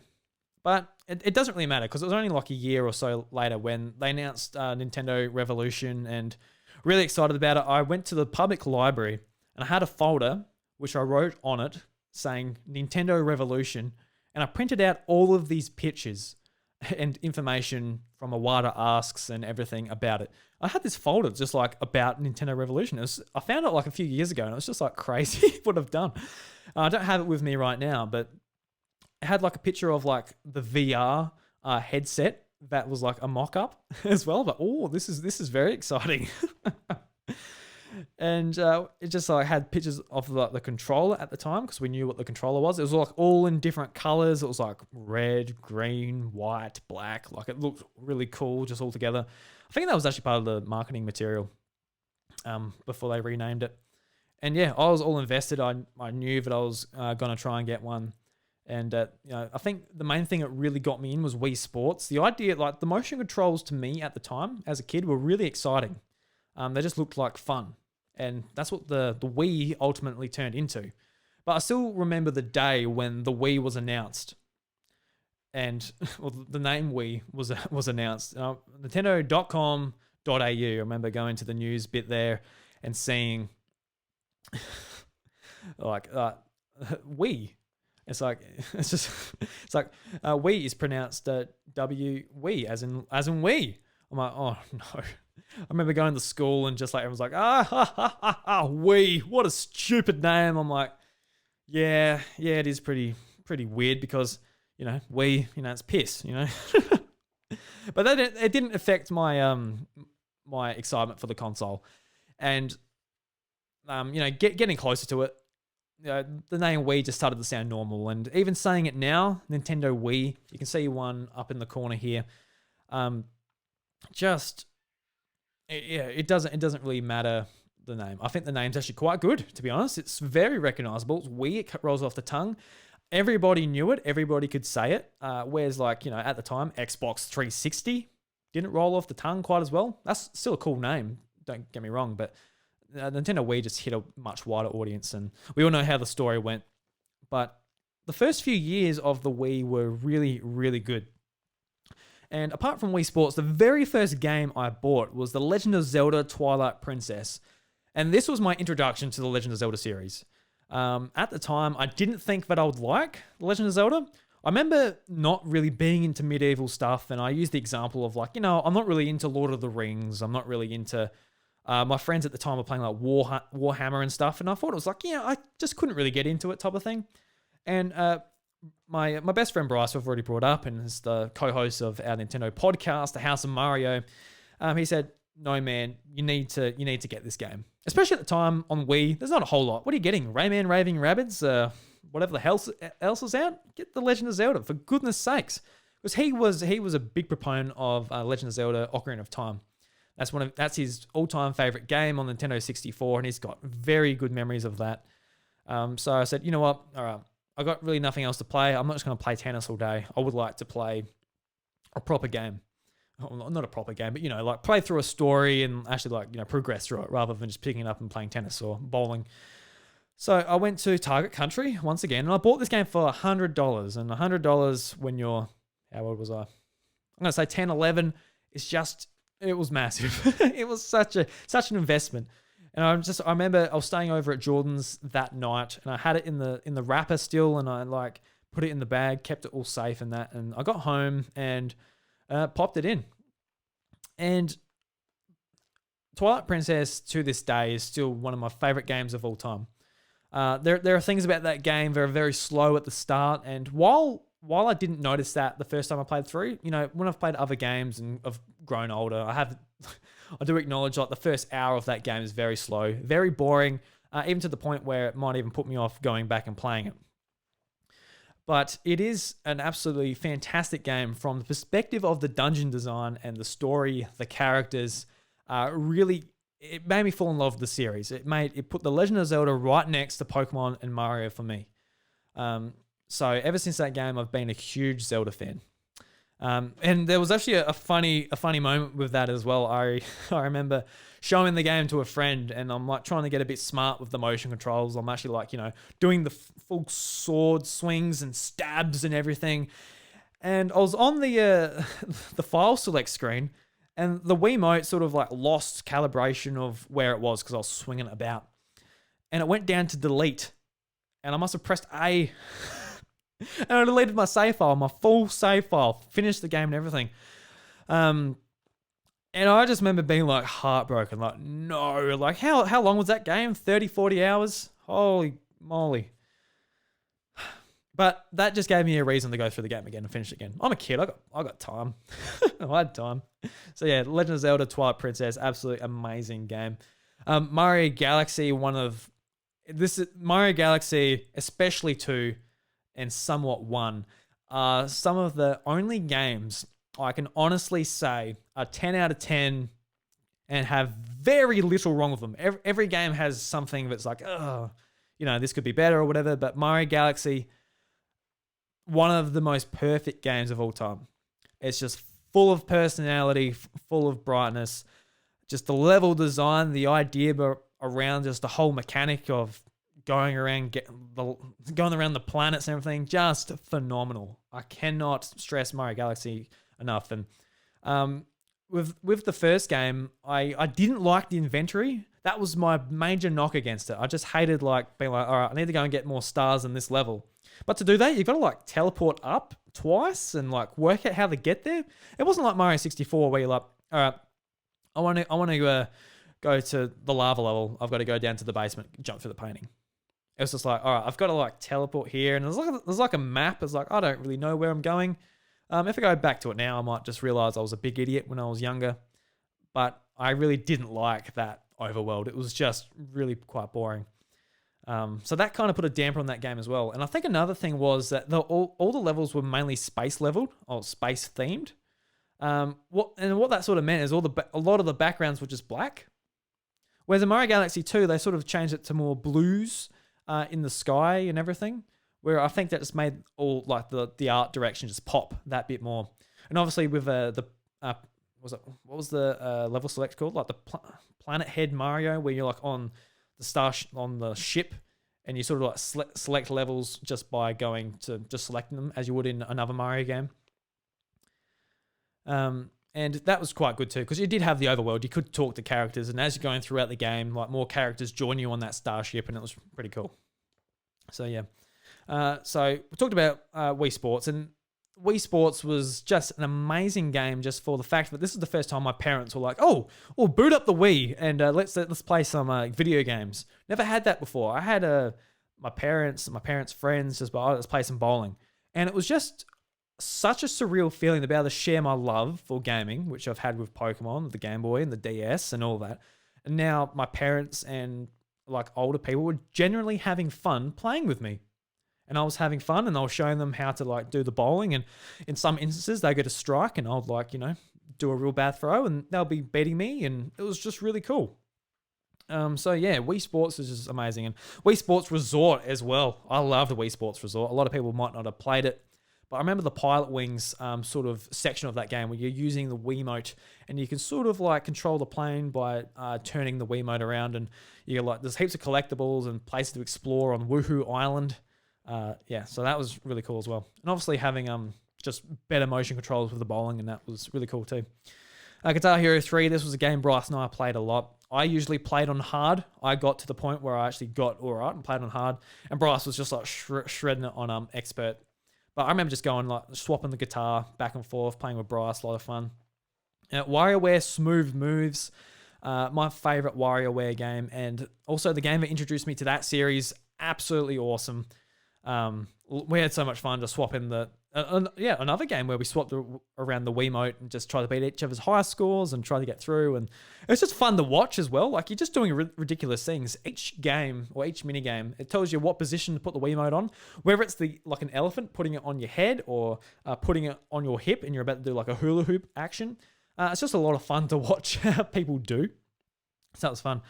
But it doesn't really matter because it was only like a year or so later when they announced Nintendo Revolution, and really excited about it. I went to the public library and I had a folder which I wrote on it saying Nintendo Revolution, and I printed out all of these pictures and information from a Ware Asks and everything about it. I had this folder just like about Nintendo Revolution. I found it like a few years ago and it was just like crazy what I've done. I don't have it with me right now, but it had like a picture of like the VR headset that was like a mock-up as well. But this is very exciting. And it just like had pictures of the controller at the time because we knew what the controller was. It was like all in different colors. It was like red, green, white, black. Like it looked really cool just all together. I think that was actually part of the marketing material before they renamed it. And yeah, I was all invested. I knew that I was going to try and get one. And I think the main thing that really got me in was Wii Sports. The idea, like the motion controls to me at the time as a kid were really exciting. They just looked like fun. And that's what the Wii ultimately turned into. But I still remember the day when the Wii was announced. And the name Wii was announced. Nintendo.com.au. I remember going to the news bit there and seeing like Wii. It's like Wii is pronounced W Wii as in Wii. I'm like, oh no. I remember going to school and just like everyone's like, Wii, what a stupid name. I'm like, yeah, it is pretty weird because Wii, it's piss, But it didn't affect my my excitement for the console, and getting closer to it. The name Wii just started to sound normal, and even saying it now, Nintendo Wii, you can see one up in the corner here. It doesn't really matter the name. I think the name's actually quite good, to be honest. It's very recognizable. It's Wii. It rolls off the tongue. Everybody knew it. Everybody could say it. Whereas at the time, Xbox 360 didn't roll off the tongue quite as well. That's still a cool name. Don't get me wrong, but Nintendo Wii just hit a much wider audience, and we all know how the story went. But the first few years of the Wii were really, really good. And apart from Wii Sports, the very first game I bought was The Legend of Zelda Twilight Princess. And this was my introduction to the Legend of Zelda series. At the time, I didn't think that I would like The Legend of Zelda. I remember not really being into medieval stuff, and I used the example of I'm not really into Lord of the Rings. I'm not really into... my friends at the time were playing like Warhammer and stuff, and I thought it was I just couldn't really get into it type of thing. And my best friend Bryce, I've already brought up, and is the co-host of our Nintendo podcast, The House of Mario. He said, "No, man, you need to get this game, especially at the time on Wii. There's not a whole lot. What are you getting? Rayman Raving Rabbids, whatever the hell else is out. Get the Legend of Zelda for goodness sakes." Because he was a big proponent of Legend of Zelda: Ocarina of Time. That's his all-time favorite game on Nintendo 64, and he's got very good memories of that. So I said, you know what? All right, I got really nothing else to play. I'm not just going to play tennis all day. I would like to play a proper game. Well, not a proper game, but play through a story and actually progress through it rather than just picking it up and playing tennis or bowling. So I went to Target Country once again, and I bought this game for $100. And $100 when you're, how old was I? I'm going to say 10, 11. It was massive. It was such an investment. And I remember I was staying over at Jordan's that night, and I had it in the wrapper still, and I put it in the bag, kept it all safe and that. And I got home and popped it in. And Twilight Princess to this day is still one of my favorite games of all time. There are things about that game that are very slow at the start, and while I didn't notice that the first time I played through, when I've played other games and I've grown older, I do acknowledge the first hour of that game is very slow, very boring, even to the point where it might even put me off going back and playing it. But it is an absolutely fantastic game from the perspective of the dungeon design and the story, the characters. It made me fall in love with the series. It put The Legend of Zelda right next to Pokemon and Mario for me. So ever since that game, I've been a huge Zelda fan. And there was actually a funny moment with that as well. I remember showing the game to a friend, and I'm like trying to get a bit smart with the motion controls. I'm actually like, doing the full sword swings and stabs and everything. And I was on the the file select screen, and the Wiimote sort of like lost calibration of where it was because I was swinging it about, and it went down to delete, and I must have pressed A. And I deleted my save file, my full save file, finished the game and everything. And I just remember being like heartbroken, like, no, like how long was that game? 30, 40 hours? Holy moly. But that just gave me a reason to go through the game again and finish it again. I'm a kid, I got time. I had time. So yeah, Legend of Zelda Twilight Princess, absolutely amazing game. Mario Galaxy, Mario Galaxy, especially 2, and somewhat 1, are some of the only games I can honestly say are 10 out of 10 and have very little wrong with them. Every game has something that's like, oh, this could be better or whatever, but Mario Galaxy, one of the most perfect games of all time. It's just full of personality, full of brightness, just the level design, the idea around just the whole mechanic of going around the planets and everything, just phenomenal. I cannot stress Mario Galaxy enough. And with the first game, I didn't like the inventory. That was my major knock against it. I just hated like being like, all right, I need to go and get more stars in this level. But to do that, you've got to like teleport up twice and like work out how to get there. It wasn't like Mario 64 where you're like, all right, I want to go to the lava level. I've got to go down to the basement, jump through the painting. It was just like, all right, I've got to like teleport here. And there's like a map. It's like, I don't really know where I'm going. If I go back to it now, I might just realize I was a big idiot when I was younger. But I really didn't like that overworld. It was just really quite boring. So that kind of put a damper on that game as well. And I think another thing was that all the levels were mainly space leveled or space themed. What that sort of meant is a lot of the backgrounds were just black. Whereas in Mario Galaxy 2, they sort of changed it to more blues in the sky and everything, where I think that just made all like the art direction just pop that bit more. And obviously with what was the level select called? Like the Planet Head Mario, where you're like on the ship, and you sort of like select levels just by going to just selecting them as you would in another Mario game. And that was quite good too, because you did have the overworld. You could talk to characters, and as you're going throughout the game, like more characters join you on that starship, and it was pretty cool. So yeah. So we talked about Wii Sports, and Wii Sports was just an amazing game just for the fact that this is the first time my parents were like, oh, well, boot up the Wii and let's play some video games. Never had that before. I had my parents' friends just, let's play some bowling. And it was just such a surreal feeling to be able to share my love for gaming, which I've had with Pokemon, the Game Boy and the DS and all that. And now my parents and like older people were generally having fun playing with me. And I was having fun, and I was showing them how to like do the bowling. And in some instances, they get a strike, and I'd like, do a real bad throw, and they'll be beating me. And it was just really cool. So yeah, Wii Sports is just amazing. And Wii Sports Resort as well. I love the Wii Sports Resort. A lot of people might not have played it, but I remember the Pilot Wings sort of section of that game where you're using the Wiimote, and you can sort of like control the plane by turning the Wiimote around. And you're like, there's heaps of collectibles and places to explore on Woohoo Island. So that was really cool as well. And obviously having just better motion controls with the bowling, and that was really cool too. Guitar Hero 3, this was a game Bryce and I played a lot. I usually played on hard. I got to the point where I actually got all right and played on hard. And Bryce was just like shredding it on expert. But I remember just going like swapping the guitar back and forth, playing with Bryce, a lot of fun. WarioWare Smooth Moves, my favorite WarioWare game. And also the game that introduced me to that series, absolutely awesome. We had so much fun to swap in another game where we swapped around the Wiimote and just try to beat each other's high scores and try to get through. And it's just fun to watch as well. Like, you're just doing ridiculous things. Each game or each mini game, it tells you what position to put the Wiimote on, whether it's like an elephant, putting it on your head, or putting it on your hip and you're about to do like a hula hoop action. It's just a lot of fun to watch how people do. So that was fun.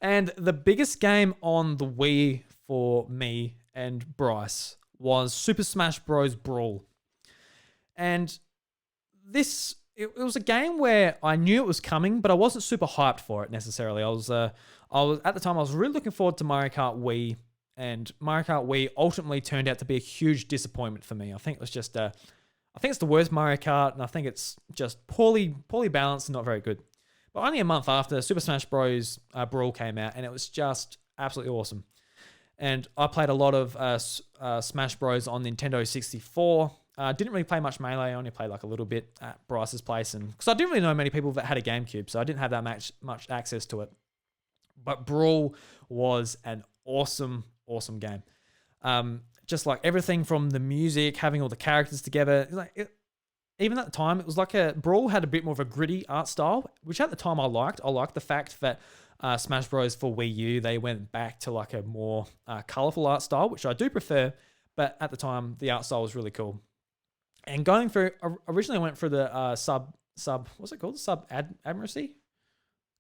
And the biggest game on the Wii for me and Bryce was Super Smash Bros. Brawl. And it was a game where I knew it was coming, but I wasn't super hyped for it necessarily. I was at the time I was really looking forward to Mario Kart Wii, and Mario Kart Wii ultimately turned out to be a huge disappointment for me. I think it was just I think it's the worst Mario Kart, and I think it's just poorly balanced and not very good. But only a month after, Super Smash Bros. Brawl came out, and it was just absolutely awesome. And I played a lot of Smash Bros on Nintendo 64. Didn't really play much Melee. I only played like a little bit at Bryce's place, and because I didn't really know many people that had a GameCube, so I didn't have that much access to it. But Brawl was an awesome game. Just like everything from the music, having all the characters together. Even at the time, it was like Brawl had a bit more of a gritty art style, which at the time I liked. I liked the fact that Smash Bros. For Wii U, they went back to like a more colorful art style, which I do prefer. But at the time, the art style was really cool. And going through, originally I went for the what's it called? Sub Admiracy?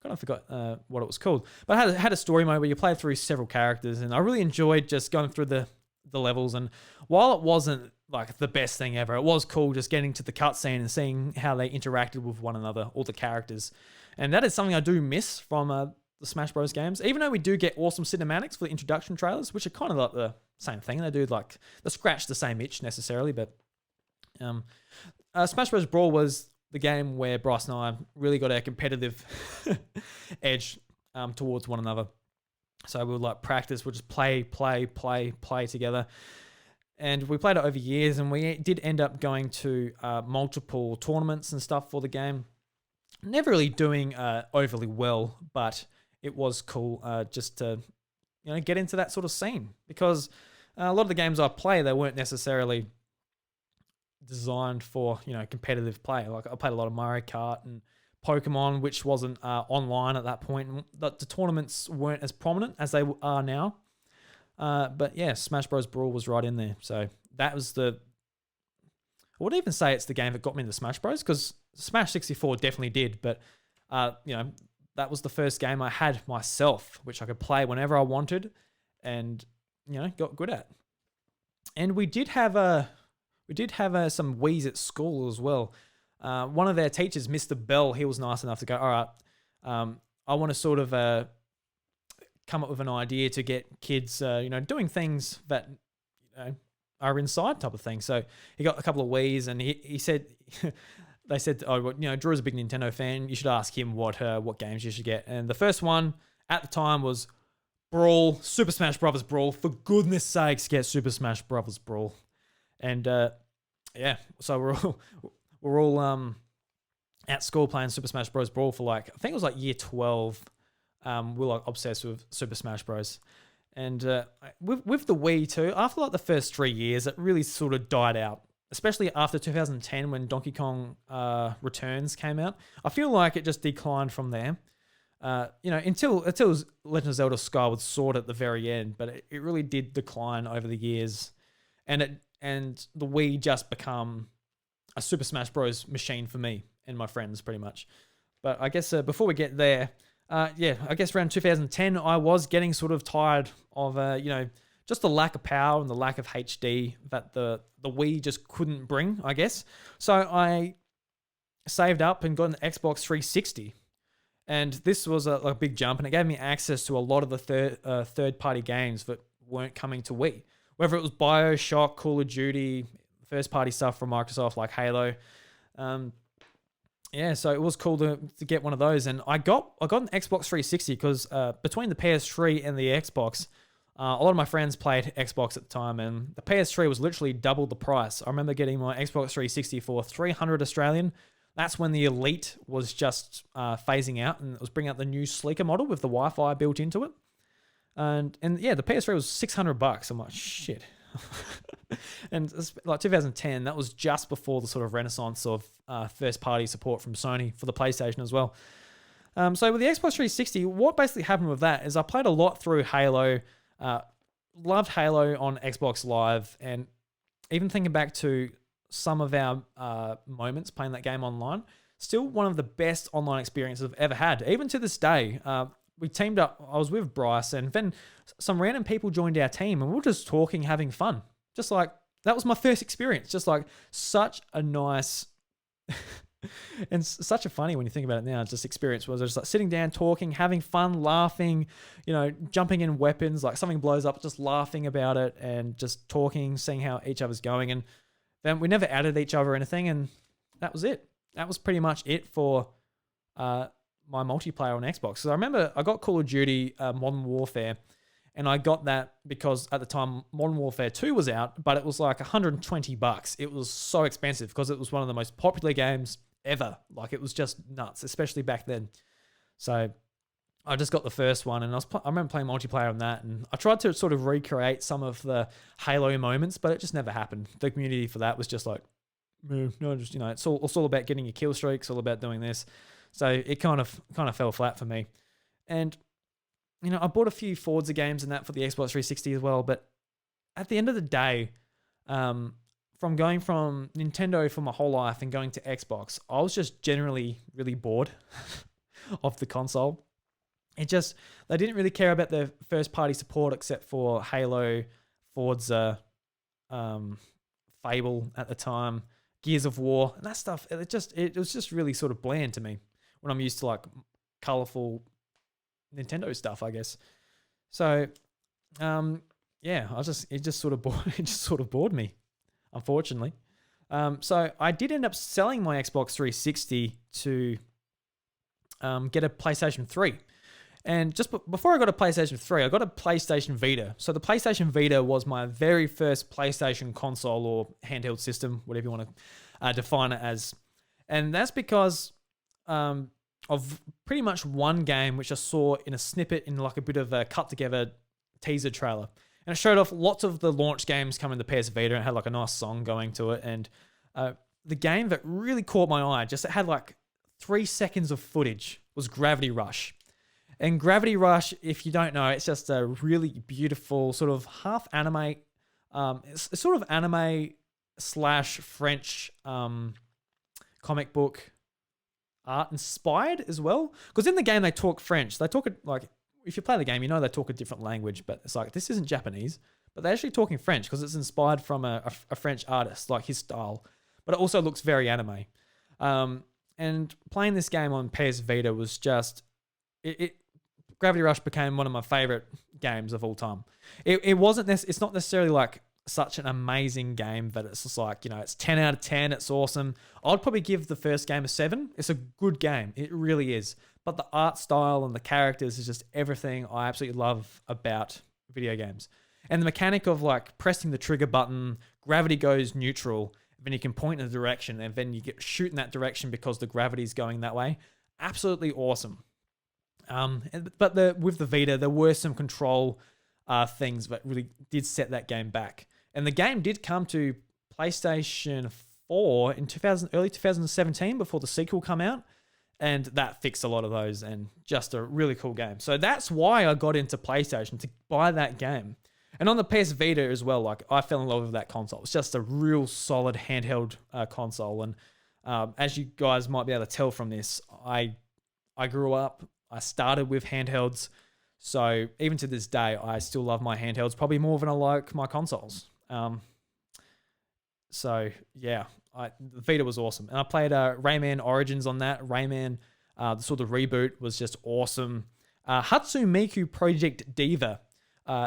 Kind of forgot what it was called. But it had a story mode where you played through several characters, and I really enjoyed just going through the levels. And while it wasn't like the best thing ever, it was cool just getting to the cutscene and seeing how they interacted with one another, all the characters. And that is something I do miss from the Smash Bros. Games, even though we do get awesome cinematics for the introduction trailers, which are kind of like the same thing. They do like, they scratch the same itch necessarily, but Smash Bros. Brawl was the game where Bryce and I really got our competitive edge towards one another. So we would like practice, we'd just play together. And we played it over years, and we did end up going to multiple tournaments and stuff for the game. Never really doing overly well, but it was cool just to get into that sort of scene, because a lot of the games I play, they weren't necessarily designed for competitive play. Like I played a lot of Mario Kart and Pokemon, which wasn't online at that point. The tournaments weren't as prominent as they are now. But yeah, Smash Bros. Brawl was right in there. So that was I wouldn't even say it's the game that got me into Smash Bros. Because Smash 64 definitely did. But that was the first game I had myself, which I could play whenever I wanted, and got good at. And we did have some Wiis at school as well. One of their teachers, Mr. Bell, he was nice enough to go, all right, I want to sort of come up with an idea to get kids, doing things that, are inside type of thing. So he got a couple of Wiis, and he said, they said, oh, well, Drew's a big Nintendo fan. You should ask him what games you should get. And the first one at the time was Brawl, Super Smash Bros. Brawl. For goodness sakes, get Super Smash Bros. Brawl. And yeah, so we're all at school playing Super Smash Bros. Brawl for I think it was year 12. We're like obsessed with Super Smash Bros. And with the Wii too, after the first 3 years, it really sort of died out, especially after 2010 when Donkey Kong Returns came out. I feel like it just declined from there. Until Legend of Zelda Skyward Sword at the very end, but it really did decline over the years, and the Wii just become a Super Smash Bros. Machine for me and my friends, pretty much. But I guess before we get there, I guess around 2010, I was getting sort of tired of just the lack of power and the lack of HD that the Wii just couldn't bring, I guess. So I saved up and got an Xbox 360. And this was a big jump, and it gave me access to a lot of the third-party games that weren't coming to Wii. Whether it was BioShock, Call of Duty, first-party stuff from Microsoft like Halo. So it was cool to get one of those. And I got an Xbox 360 because between the PS3 and the Xbox, a lot of my friends played Xbox at the time, and the PS3 was literally double the price. I remember getting my Xbox 360 for 300 Australian. That's when the Elite was just phasing out, and it was bringing out the new sleeker model with the Wi-Fi built into it. And yeah, the PS3 was $600. I'm like, shit. And 2010, that was just before the sort of renaissance of first-party support from Sony for the PlayStation as well. So with the Xbox 360, what basically happened with that is I played a lot through Halo, loved Halo on Xbox Live, and even thinking back to some of our moments playing that game online, still one of the best online experiences I've ever had. Even to this day, we teamed up. I was with Bryce, and then some random people joined our team, and we were just talking, having fun. Just that was my first experience. Just such a nice And it's such a funny when you think about it now. Just experience was just like sitting down, talking, having fun, laughing, jumping in weapons, like something blows up, just laughing about it and just talking, seeing how each other's going. And then we never added each other or anything, and that was it. That was pretty much it for my multiplayer on Xbox. So I remember I got Call of Duty Modern Warfare, and I got that because at the time Modern Warfare 2 was out, but it was like $120. It was so expensive because it was one of the most popular games ever. Like, it was just nuts, especially back then. So I just got the first one, and I remember playing multiplayer on that, and I tried to sort of recreate some of the Halo moments, but it just never happened. The community for that was just like, no, just, it's all about getting your kill streaks, all about doing this. So it kind of fell flat for me. And I bought a few Forza games and that for the Xbox 360 as well, but at the end of the day, from going from Nintendo for my whole life and going to Xbox, I was just generally really bored of the console. They didn't really care about the first party support except for Halo, Forza, Fable at the time, Gears of War, and that stuff. It was just really sort of bland to me when I'm used to like colorful Nintendo stuff, I guess. So, it just sort of bored me, unfortunately. So I did end up selling my Xbox 360 to get a PlayStation 3. And just before I got a PlayStation 3, I got a PlayStation Vita. So the PlayStation Vita was my very first PlayStation console or handheld system, whatever you want to define it as. And that's because of pretty much one game which I saw in a snippet in like a bit of a cut together teaser trailer. And it showed off lots of the launch games coming to PS Vita, and it had like a nice song going to it. And the game that really caught my eye, it had like 3 seconds of footage, was Gravity Rush. And Gravity Rush, if you don't know, it's just a really beautiful sort of half anime, it's sort of anime / French comic book art inspired as well. Because in the game they talk French. They talk it like, if you play the game, they talk a different language, but it's like, this isn't Japanese, but they're actually talking French because it's inspired from a French artist, like his style. But it also looks very anime. And playing this game on PS Vita was just, Gravity Rush became one of my favorite games of all time. It's not necessarily like such an amazing game that it's just like, it's 10 out of 10. It's awesome. I'd probably give the first game a 7. It's a good game. It really is. But the art style and the characters is just everything I absolutely love about video games. And the mechanic of like pressing the trigger button, gravity goes neutral, then you can point in a direction and then you get shoot in that direction because the gravity's going that way. Absolutely awesome. But with the Vita, there were some control things that really did set that game back. And the game did come to PlayStation 4 in early 2017 before the sequel came out. And that fixed a lot of those, and just a really cool game. So that's why I got into PlayStation, to buy that game. And on the PS Vita as well, like, I fell in love with that console. It's just a real solid handheld console. And as you guys might be able to tell from this, I grew up, I started with handhelds. So even to this day, I still love my handhelds, probably more than I like my consoles. So yeah, the Vita was awesome. And I played Rayman Origins on that. Rayman, the sort of reboot, was just awesome. Hatsune Project Diva.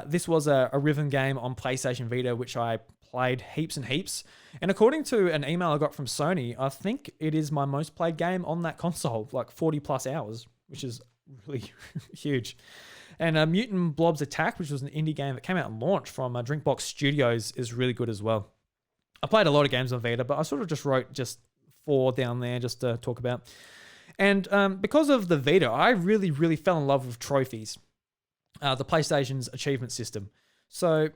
This was a rhythm game on PlayStation Vita, which I played heaps and heaps. And according to an email I got from Sony, I think it is my most played game on that console, like 40 plus hours, which is really huge. And Mutant Blobs Attack, which was an indie game that came out and launched from Drinkbox Studios, is really good as well. I played a lot of games on Vita, but I sort of just wrote just 4 down there just to talk about. And because of the Vita, I really, really fell in love with trophies, the PlayStation's achievement system. So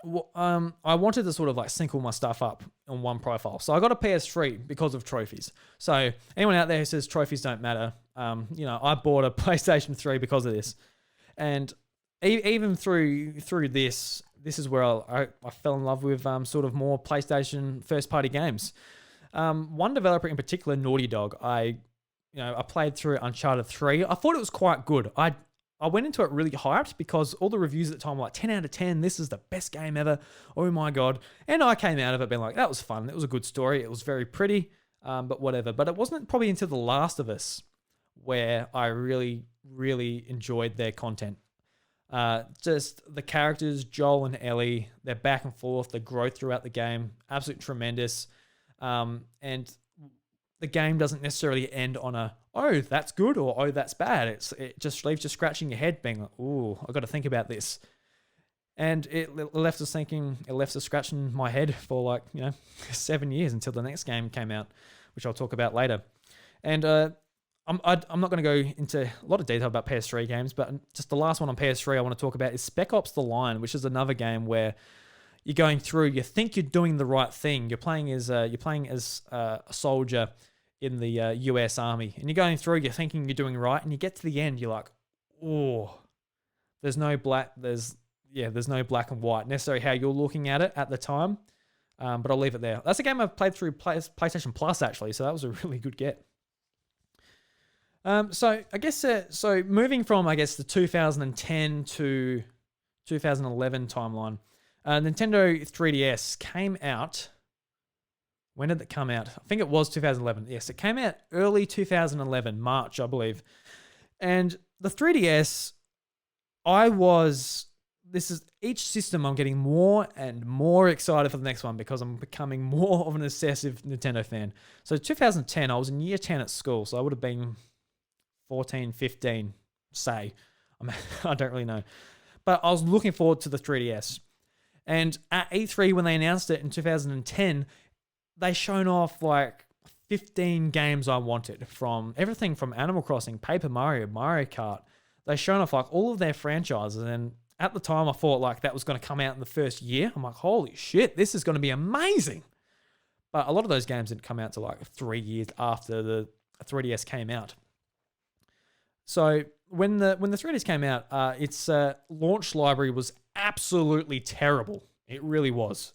I wanted to sort of like sync all my stuff up on one profile. So I got a PS3 because of trophies. So anyone out there who says trophies don't matter, I bought a PlayStation 3 because of this. And even through this is where I fell in love with sort of more PlayStation first-party games. One developer in particular, Naughty Dog, I played through Uncharted 3. I thought it was quite good. I went into it really hyped because all the reviews at the time were like 10 out of 10. This is the best game ever. Oh my God. And I came out of it being like, that was fun. It was a good story. It was very pretty. but whatever. But it wasn't probably until The Last of Us where I really, really enjoyed their content. Just the characters, Joel and Ellie, their back and forth, the growth throughout the game, absolutely tremendous. And the game doesn't necessarily end on a, oh, that's good, or oh, that's bad. It just leaves you scratching your head being like, ooh, I've got to think about this. And it left us thinking, it left us scratching my head for like, 7 years until the next game came out, which I'll talk about later. And I'm not going to go into a lot of detail about PS3 games, but just the last one on PS3 I want to talk about is Spec Ops: The Line, which is another game where you're going through, you think you're doing the right thing. You're playing as a soldier in the US Army, and you're going through, you're thinking you're doing right, and you get to the end, you're like, oh, there's no black and white necessarily how you're looking at it at the time, but I'll leave it there. That's a game I've played through PlayStation Plus actually, so that was a really good get. So I guess so moving from the 2010 to 2011 timeline, Nintendo 3DS came out. When did it come out? I think it was 2011. Yes, it came out early 2011, March, I believe. And the 3DS, each system I'm getting more and more excited for the next one because I'm becoming more of an obsessive Nintendo fan. So 2010, I was in year 10 at school, so I would have been 14, 15, say. I don't really know. But I was looking forward to the 3DS. And at E3, when they announced it in 2010, they shown off like 15 games I wanted, from everything from Animal Crossing, Paper Mario, Mario Kart. They shown off like all of their franchises. And at the time, I thought like that was going to come out in the first year. I'm like, holy shit, this is going to be amazing. But a lot of those games didn't come out to like 3 years after the 3DS came out. So when the 3DS came out, its launch library was absolutely terrible. It really was.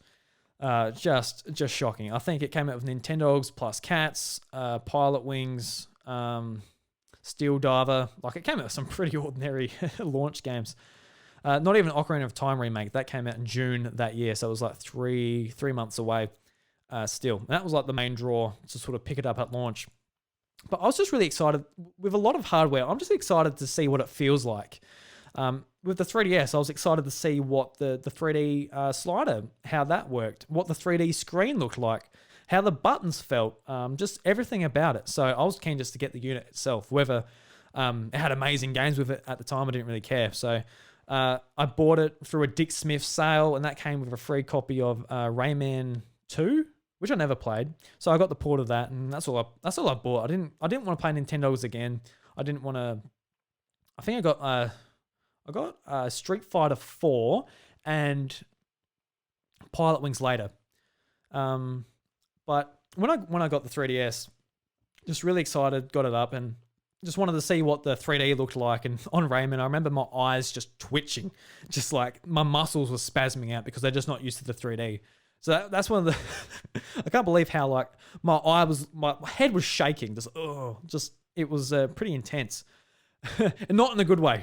Just shocking. I think it came out with Nintendogs plus Cats, Pilot Wings, Steel Diver. Like, it came out with some pretty ordinary launch games. Not even Ocarina of Time remake. That came out in June that year, so it was like three months away still. And that was like the main draw to sort of pick it up at launch. But I was just really excited. With a lot of hardware, I'm just excited to see what it feels like. With the 3DS, I was excited to see what the 3D slider, how that worked, what the 3D screen looked like, how the buttons felt, just everything about it. So I was keen just to get the unit itself. Whether it had amazing games with it at the time, I didn't really care. So I bought it through a Dick Smith sale, and that came with a free copy of Rayman 2, which I never played. So I got the port of that, and that's all I bought. I didn't want to play Nintendo's again. I didn't want to. I think I got Street Fighter 4 and Pilot Wings later. But when I got the 3DS, just really excited, got it up, and just wanted to see what the 3D looked like. And on Rayman, I remember my eyes just twitching, just like my muscles were spasming out because they're just not used to the 3D. So that's one of the. I can't believe how like my head was shaking. It was pretty intense, and not in a good way.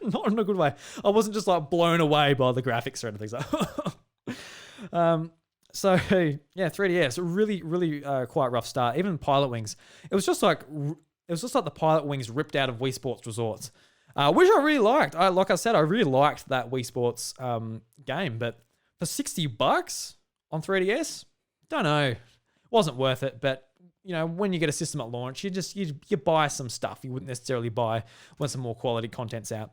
Not in a good way. I wasn't just like blown away by the graphics or anything. So yeah, 3DS, really, really quite rough start. Even Pilot Wings, it was just like the Pilot Wings ripped out of Wii Sports Resorts, which I really liked. Like I said, I really liked that Wii Sports game, but for $60 on 3DS, don't know, it wasn't worth it. But when you get a system at launch, you buy some stuff you wouldn't necessarily buy when some more quality content's out.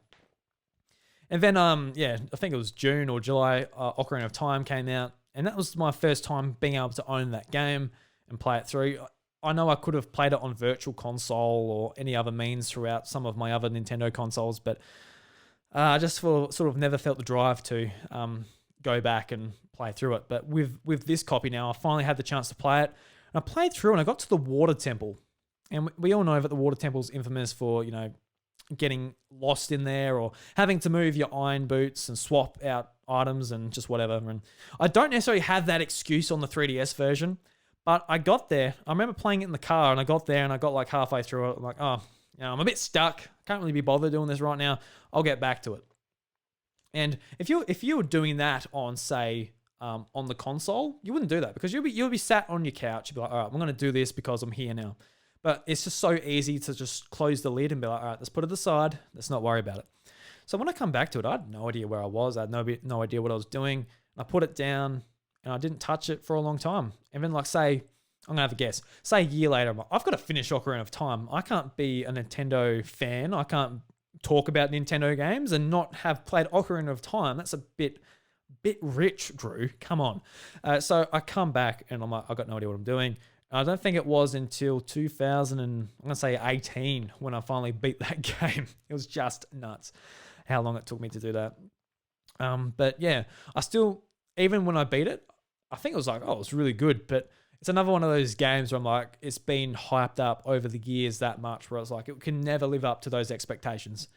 And then I think it was June or July, Ocarina of Time came out, and that was my first time being able to own that game and play it through. I know I could have played it on Virtual Console or any other means throughout some of my other Nintendo consoles, but I just sort of never felt the drive to go back and play through it. But with this copy now, I finally had the chance to play it. And I played through and I got to the Water Temple. And we all know that the Water Temple is infamous for, getting lost in there or having to move your iron boots and swap out items and just whatever. And I don't necessarily have that excuse on the 3DS version, but I got there. I remember playing it in the car, and I got there and I got like halfway through it. I'm like, I'm a bit stuck. Can't really be bothered doing this right now. I'll get back to it. And if you were doing that on, say, on the console, you wouldn't do that because you'll be sat on your couch. You'll be like, all right, I'm going to do this because I'm here now. But it's just so easy to just close the lid and be like, all right, let's put it aside. Let's not worry about it. So when I come back to it, I had no idea where I was. I had no idea what I was doing. I put it down and I didn't touch it for a long time. And then say, I'm going to have a guess. Say a year later, I've got to finish Ocarina of Time. I can't be a Nintendo fan. I can't talk about Nintendo games and not have played Ocarina of Time. That's a bit rich, Drew. Come on. So I come back and I'm like, I got no idea what I'm doing. I don't think it was until 2018 when I finally beat that game. It was just nuts how long it took me to do that. But yeah, I still, even when I beat it, I think it was like, oh, it was really good. But it's another one of those games where I'm like, it's been hyped up over the years that much where it's like, it can never live up to those expectations.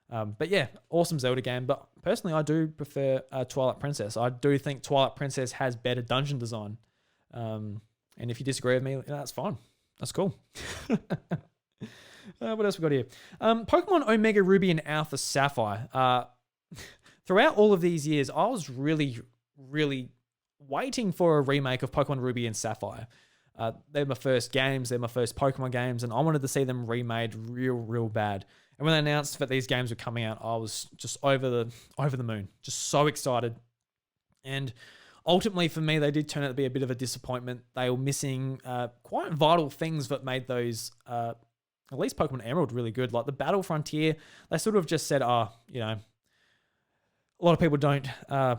But yeah, awesome Zelda game. But personally, I do prefer Twilight Princess. I do think Twilight Princess has better dungeon design. And if you disagree with me, that's fine. That's cool. What else we got here? Pokemon Omega Ruby and Alpha Sapphire. Throughout all of these years, I was really, really waiting for a remake of Pokemon Ruby and Sapphire. They're my first games. They're my first Pokemon games. And I wanted to see them remade real bad. And when they announced that these games were coming out, I was just over the moon. Just so excited. And ultimately, for me, they did turn out to be a bit of a disappointment. They were missing quite vital things that made those, at least Pokemon Emerald, really good. Like the Battle Frontier, they sort of just said, a lot of people don't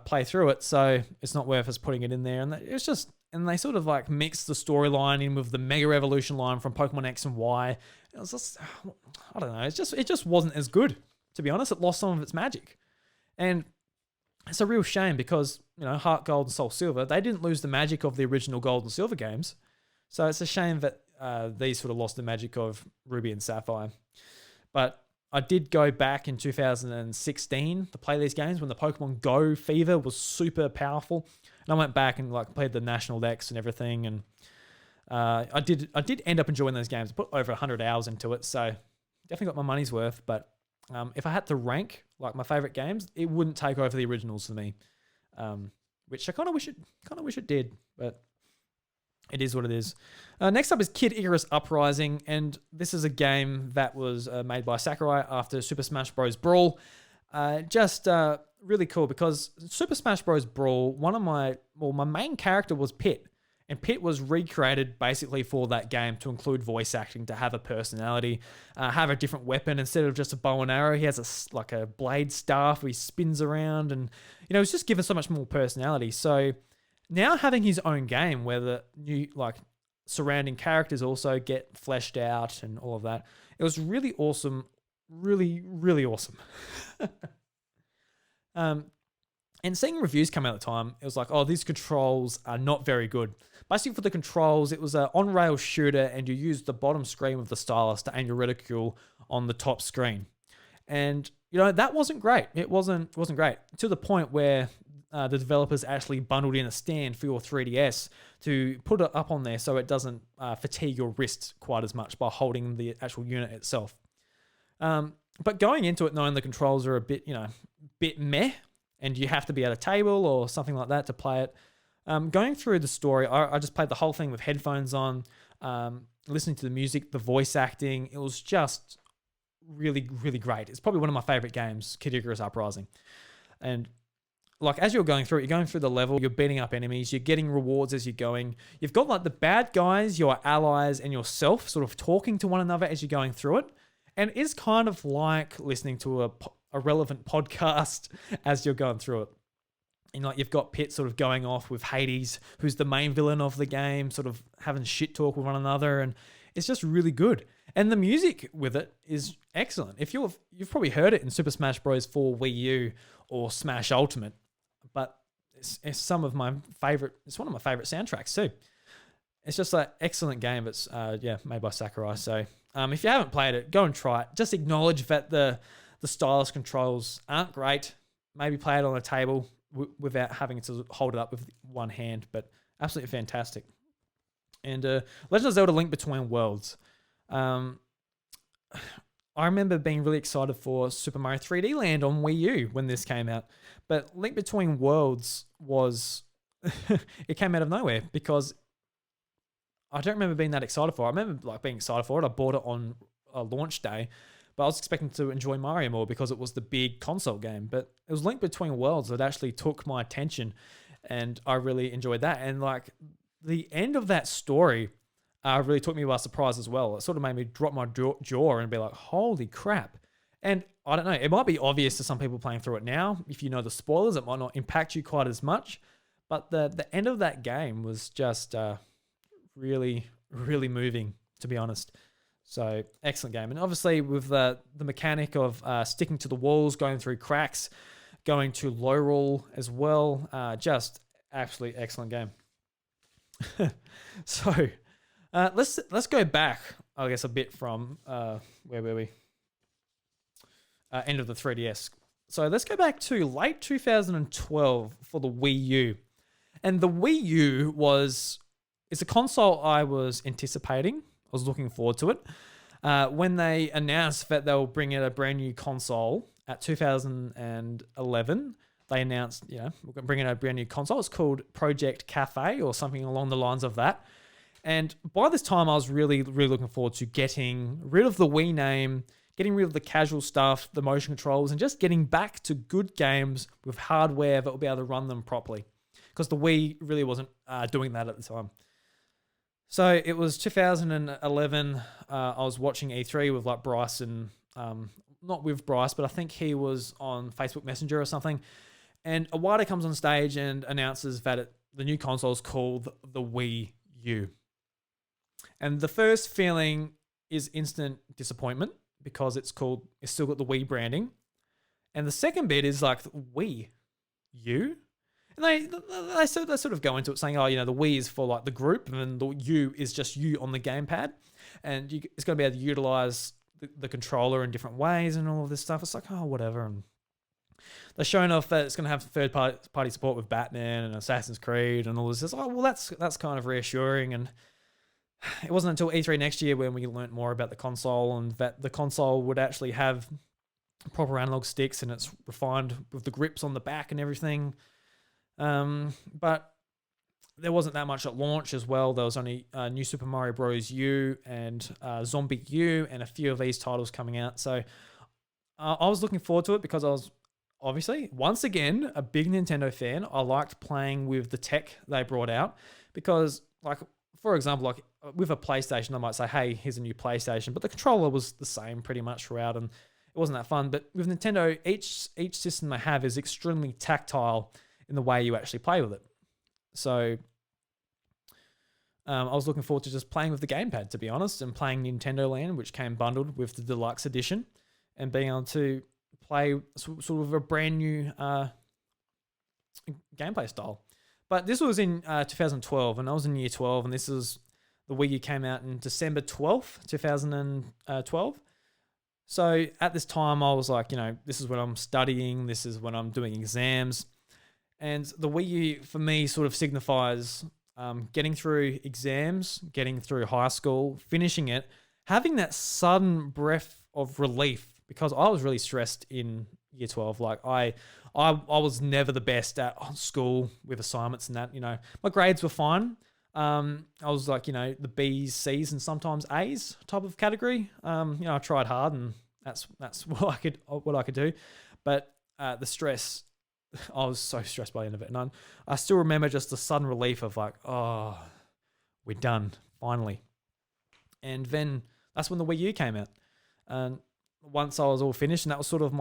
play through it, so it's not worth us putting it in there. And it's just, and they sort of like mixed the storyline in with the Mega Evolution line from Pokemon X and Y. It was just, I don't know, it just wasn't as good, to be honest. It lost some of its magic. And it's a real shame because, Heart Gold and Soul Silver, they didn't lose the magic of the original Gold and Silver games. So it's a shame that these sort of lost the magic of Ruby and Sapphire. But I did go back in 2016 to play these games when the Pokemon Go fever was super powerful. And I went back and played the National Dex and everything. And I did end up enjoying those games. I put over 100 hours into it. So definitely got my money's worth. But if I had to rank my favorite games, it wouldn't take over the originals for me, which I kind of wish it did, but it is what it is. Next up is Kid Icarus Uprising, and this is a game that was made by Sakurai after Super Smash Bros. Brawl. Just really cool because Super Smash Bros. Brawl, my main character was Pit. And Pit was recreated basically for that game to include voice acting, to have a personality, have a different weapon. Instead of just a bow and arrow, he has a blade staff where he spins around, and it's just given so much more personality. So now having his own game where the new surrounding characters also get fleshed out and all of that, it was really awesome, really awesome. And seeing reviews come out at the time, it was like, oh, these controls are not very good. Basically, for the controls, it was an on-rail shooter, and you used the bottom screen of the stylus to aim your reticule on the top screen. And, that wasn't great. It wasn't great. To the point where the developers actually bundled in a stand for your 3DS to put it up on there so it doesn't fatigue your wrists quite as much by holding the actual unit itself. But going into it knowing the controls are a bit meh, and you have to be at a table or something like that to play it. Going through the story, I just played the whole thing with headphones on, listening to the music, the voice acting. It was just really, really great. It's probably one of my favorite games, Kid Icarus Uprising. And as you're going through the level, you're beating up enemies, you're getting rewards as you're going. You've got the bad guys, your allies, and yourself sort of talking to one another as you're going through it. And it's kind of like listening to a relevant podcast as you're going through it. And you've got Pit sort of going off with Hades, who's the main villain of the game, sort of having shit talk with one another, and it's just really good. And the music with it is excellent. If you've probably heard it in Super Smash Bros. For Wii U or Smash Ultimate, but it's one of my favorite soundtracks too. It's just an excellent game. It's made by Sakurai. So if you haven't played it, go and try it. Just acknowledge that the stylus controls aren't great. Maybe play it on a table without having to hold it up with one hand, but absolutely fantastic. And Legend of Zelda Link Between Worlds. I remember being really excited for Super Mario 3D Land on Wii U when this came out, but Link Between Worlds was it came out of nowhere because I don't remember being that excited for it. I remember like being excited for it. I bought it on a launch day, but I was expecting to enjoy Mario more because it was the big console game. But it was Link Between Worlds that actually took my attention, and I really enjoyed that. And like the end of that story really took me by surprise as well. It sort of made me drop my jaw and be like, holy crap. And I don't know, it might be obvious to some people playing through it now. If you know the spoilers, it might not impact you quite as much. But the end of that game was just really, really moving, to be honest. So excellent game. And obviously with the mechanic of sticking to the walls, going through cracks, going to low roll as well, just absolutely excellent game. So let's go back, I guess, a bit from where were we? End of the 3DS. So let's go back to late 2012 for the Wii U. And the Wii U is a console I was anticipating. I was looking forward to it. When they announced that they'll bring out a brand new console at 2011, they announced, we're going to bring out a brand new console. It's called Project Cafe or something along the lines of that. And by this time, I was really, really looking forward to getting rid of the Wii name, getting rid of the casual stuff, the motion controls, and just getting back to good games with hardware that will be able to run them properly. Because the Wii really wasn't doing that at the time. So it was 2011. I was watching E3 with like Bryce and not with Bryce, but I think he was on Facebook Messenger or something. And Ware comes on stage and announces that the new console is called the Wii U. And the first feeling is instant disappointment because it's still got the Wii branding. And the second bit is like, Wii U? And they sort of go into it saying, the Wii is for like the group, and then the U is just you on the gamepad, and it's going to be able to utilize the controller in different ways and all of this stuff. It's like, whatever. And they're showing off that it's going to have third party support with Batman and Assassin's Creed and all this. It's that's kind of reassuring. And it wasn't until E3 next year when we learnt more about the console and that the console would actually have proper analog sticks and it's refined with the grips on the back and everything. But there wasn't that much at launch as well. There was only New Super Mario Bros. U and Zombie U and a few of these titles coming out. So I was looking forward to it because I was obviously, once again, a big Nintendo fan. I liked playing with the tech they brought out because, like, for example, like with a PlayStation, I might say, hey, here's a new PlayStation, but the controller was the same pretty much throughout and it wasn't that fun. But with Nintendo, each system they have is extremely tactile in the way you actually play with it. So I was looking forward to just playing with the gamepad, to be honest, and playing Nintendo Land, which came bundled with the deluxe edition, and being able to play sort of a brand new gameplay style. But this was in 2012, and I was in year 12, and the Wii U came out in December 12th, 2012. So at this time, I was like, this is when I'm studying, this is when I'm doing exams. And the Wii U, for me, sort of signifies getting through exams, getting through high school, finishing it, having that sudden breath of relief, because I was really stressed in year 12. Like, I was never the best at school with assignments and that, My grades were fine. I was like, the B's, C's, and sometimes A's type of category. I tried hard, and that's what I could do. But the stress, I was so stressed by the end of it. And I still remember just the sudden relief of like, oh, we're done, finally. And then that's when the Wii U came out. And once I was all finished, and that was sort of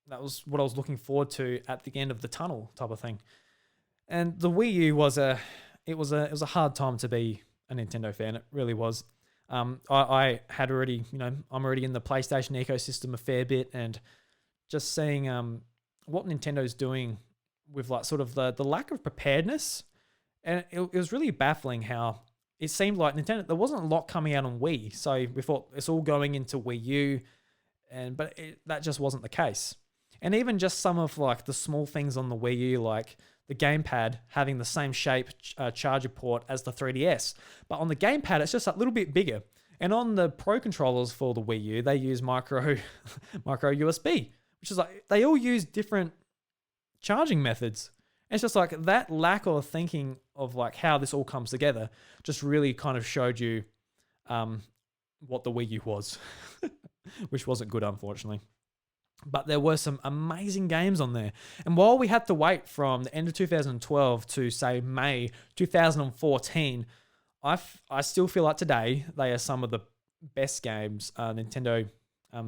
that was what I was looking forward to at the end of the tunnel type of thing. And the Wii U was a hard time to be a Nintendo fan. It really was. I had already, I'm already in the PlayStation ecosystem a fair bit, and just seeing what Nintendo's doing with like sort of the lack of preparedness, and it was really baffling how it seemed like Nintendo, there wasn't a lot coming out on Wii, so we thought it's all going into Wii U, but that just wasn't the case. And even just some of like the small things on the Wii U, like the gamepad having the same shape charger port as the 3DS, but on the gamepad it's just a little bit bigger. And on the Pro controllers for the Wii U, they use micro USB, which is like they all use different charging methods. It's just like that lack of thinking of like how this all comes together just really kind of showed you what the Wii U was, which wasn't good, unfortunately. But there were some amazing games on there. And while we had to wait from the end of 2012 to, say, May 2014, I still feel like today they are some of the best games Nintendo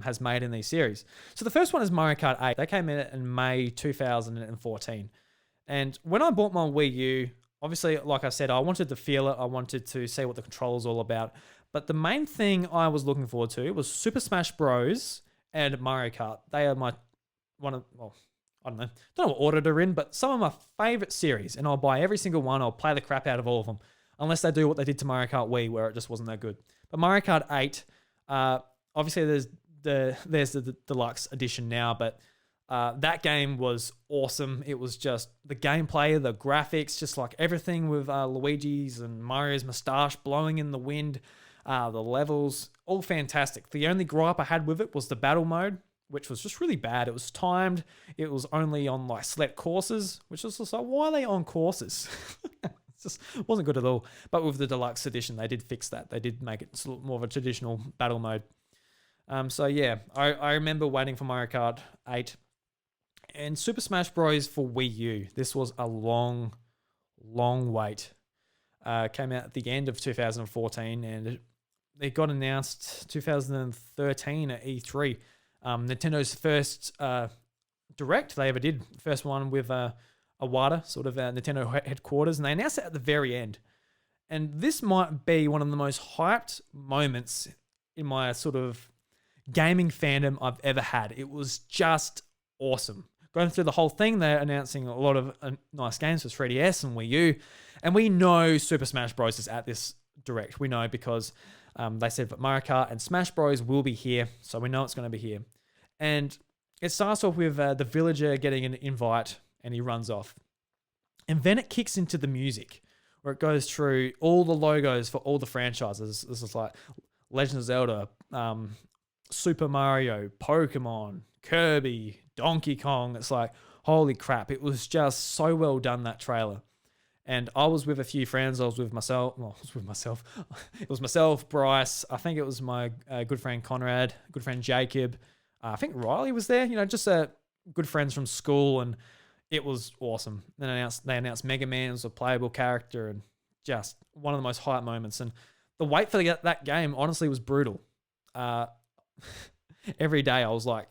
has made in these series. So the first one is Mario Kart 8. They came in May 2014. And when I bought my Wii U, obviously, like I said, I wanted to feel it. I wanted to see what the controller's all about. But the main thing I was looking forward to was Super Smash Bros. And Mario Kart. They are I don't know what order they're in, but some of my favorite series. And I'll buy every single one. I'll play the crap out of all of them. Unless they do what they did to Mario Kart Wii, where it just wasn't that good. But Mario Kart 8, obviously there's the deluxe edition now, but that game was awesome. It was just the gameplay, the graphics, just like everything with Luigi's and Mario's mustache blowing in the wind, the levels, all fantastic. The only gripe I had with it was the battle mode, which was just really bad. It was timed. It was only on like select courses, which was just like, why are they on courses? It just wasn't good at all. But with the deluxe edition, they did fix that. They did make it more of a traditional battle mode. So yeah, I remember waiting for Mario Kart 8 and Super Smash Bros. For Wii U. This was a long, long wait. Came out at the end of 2014 and it got announced 2013 at E3. Nintendo's first direct they ever did. First one with Ware, sort of Nintendo headquarters, and they announced it at the very end. And this might be one of the most hyped moments in my sort of gaming fandom I've ever had. It was just awesome. Going through the whole thing, they're announcing a lot of nice games for 3DS and Wii U. And we know Super Smash Bros. Is at this direct. We know because they said that Mario Kart and Smash Bros. Will be here. So we know it's going to be here. And it starts off with the villager getting an invite and he runs off. And then it kicks into the music where it goes through all the logos for all the franchises. This is like Legend of Zelda, Super Mario, Pokemon, Kirby, Donkey Kong. It's like, holy crap. It was just so well done, that trailer. And I was with a few friends. I was with myself. It was myself, Bryce. I think it was my good friend Conrad, good friend Jacob. I think Riley was there. You know, just good friends from school. And it was awesome. Then they announced Mega Man as a playable character. And just one of the most hype moments. And the wait for that game, honestly, was brutal. Every day I was like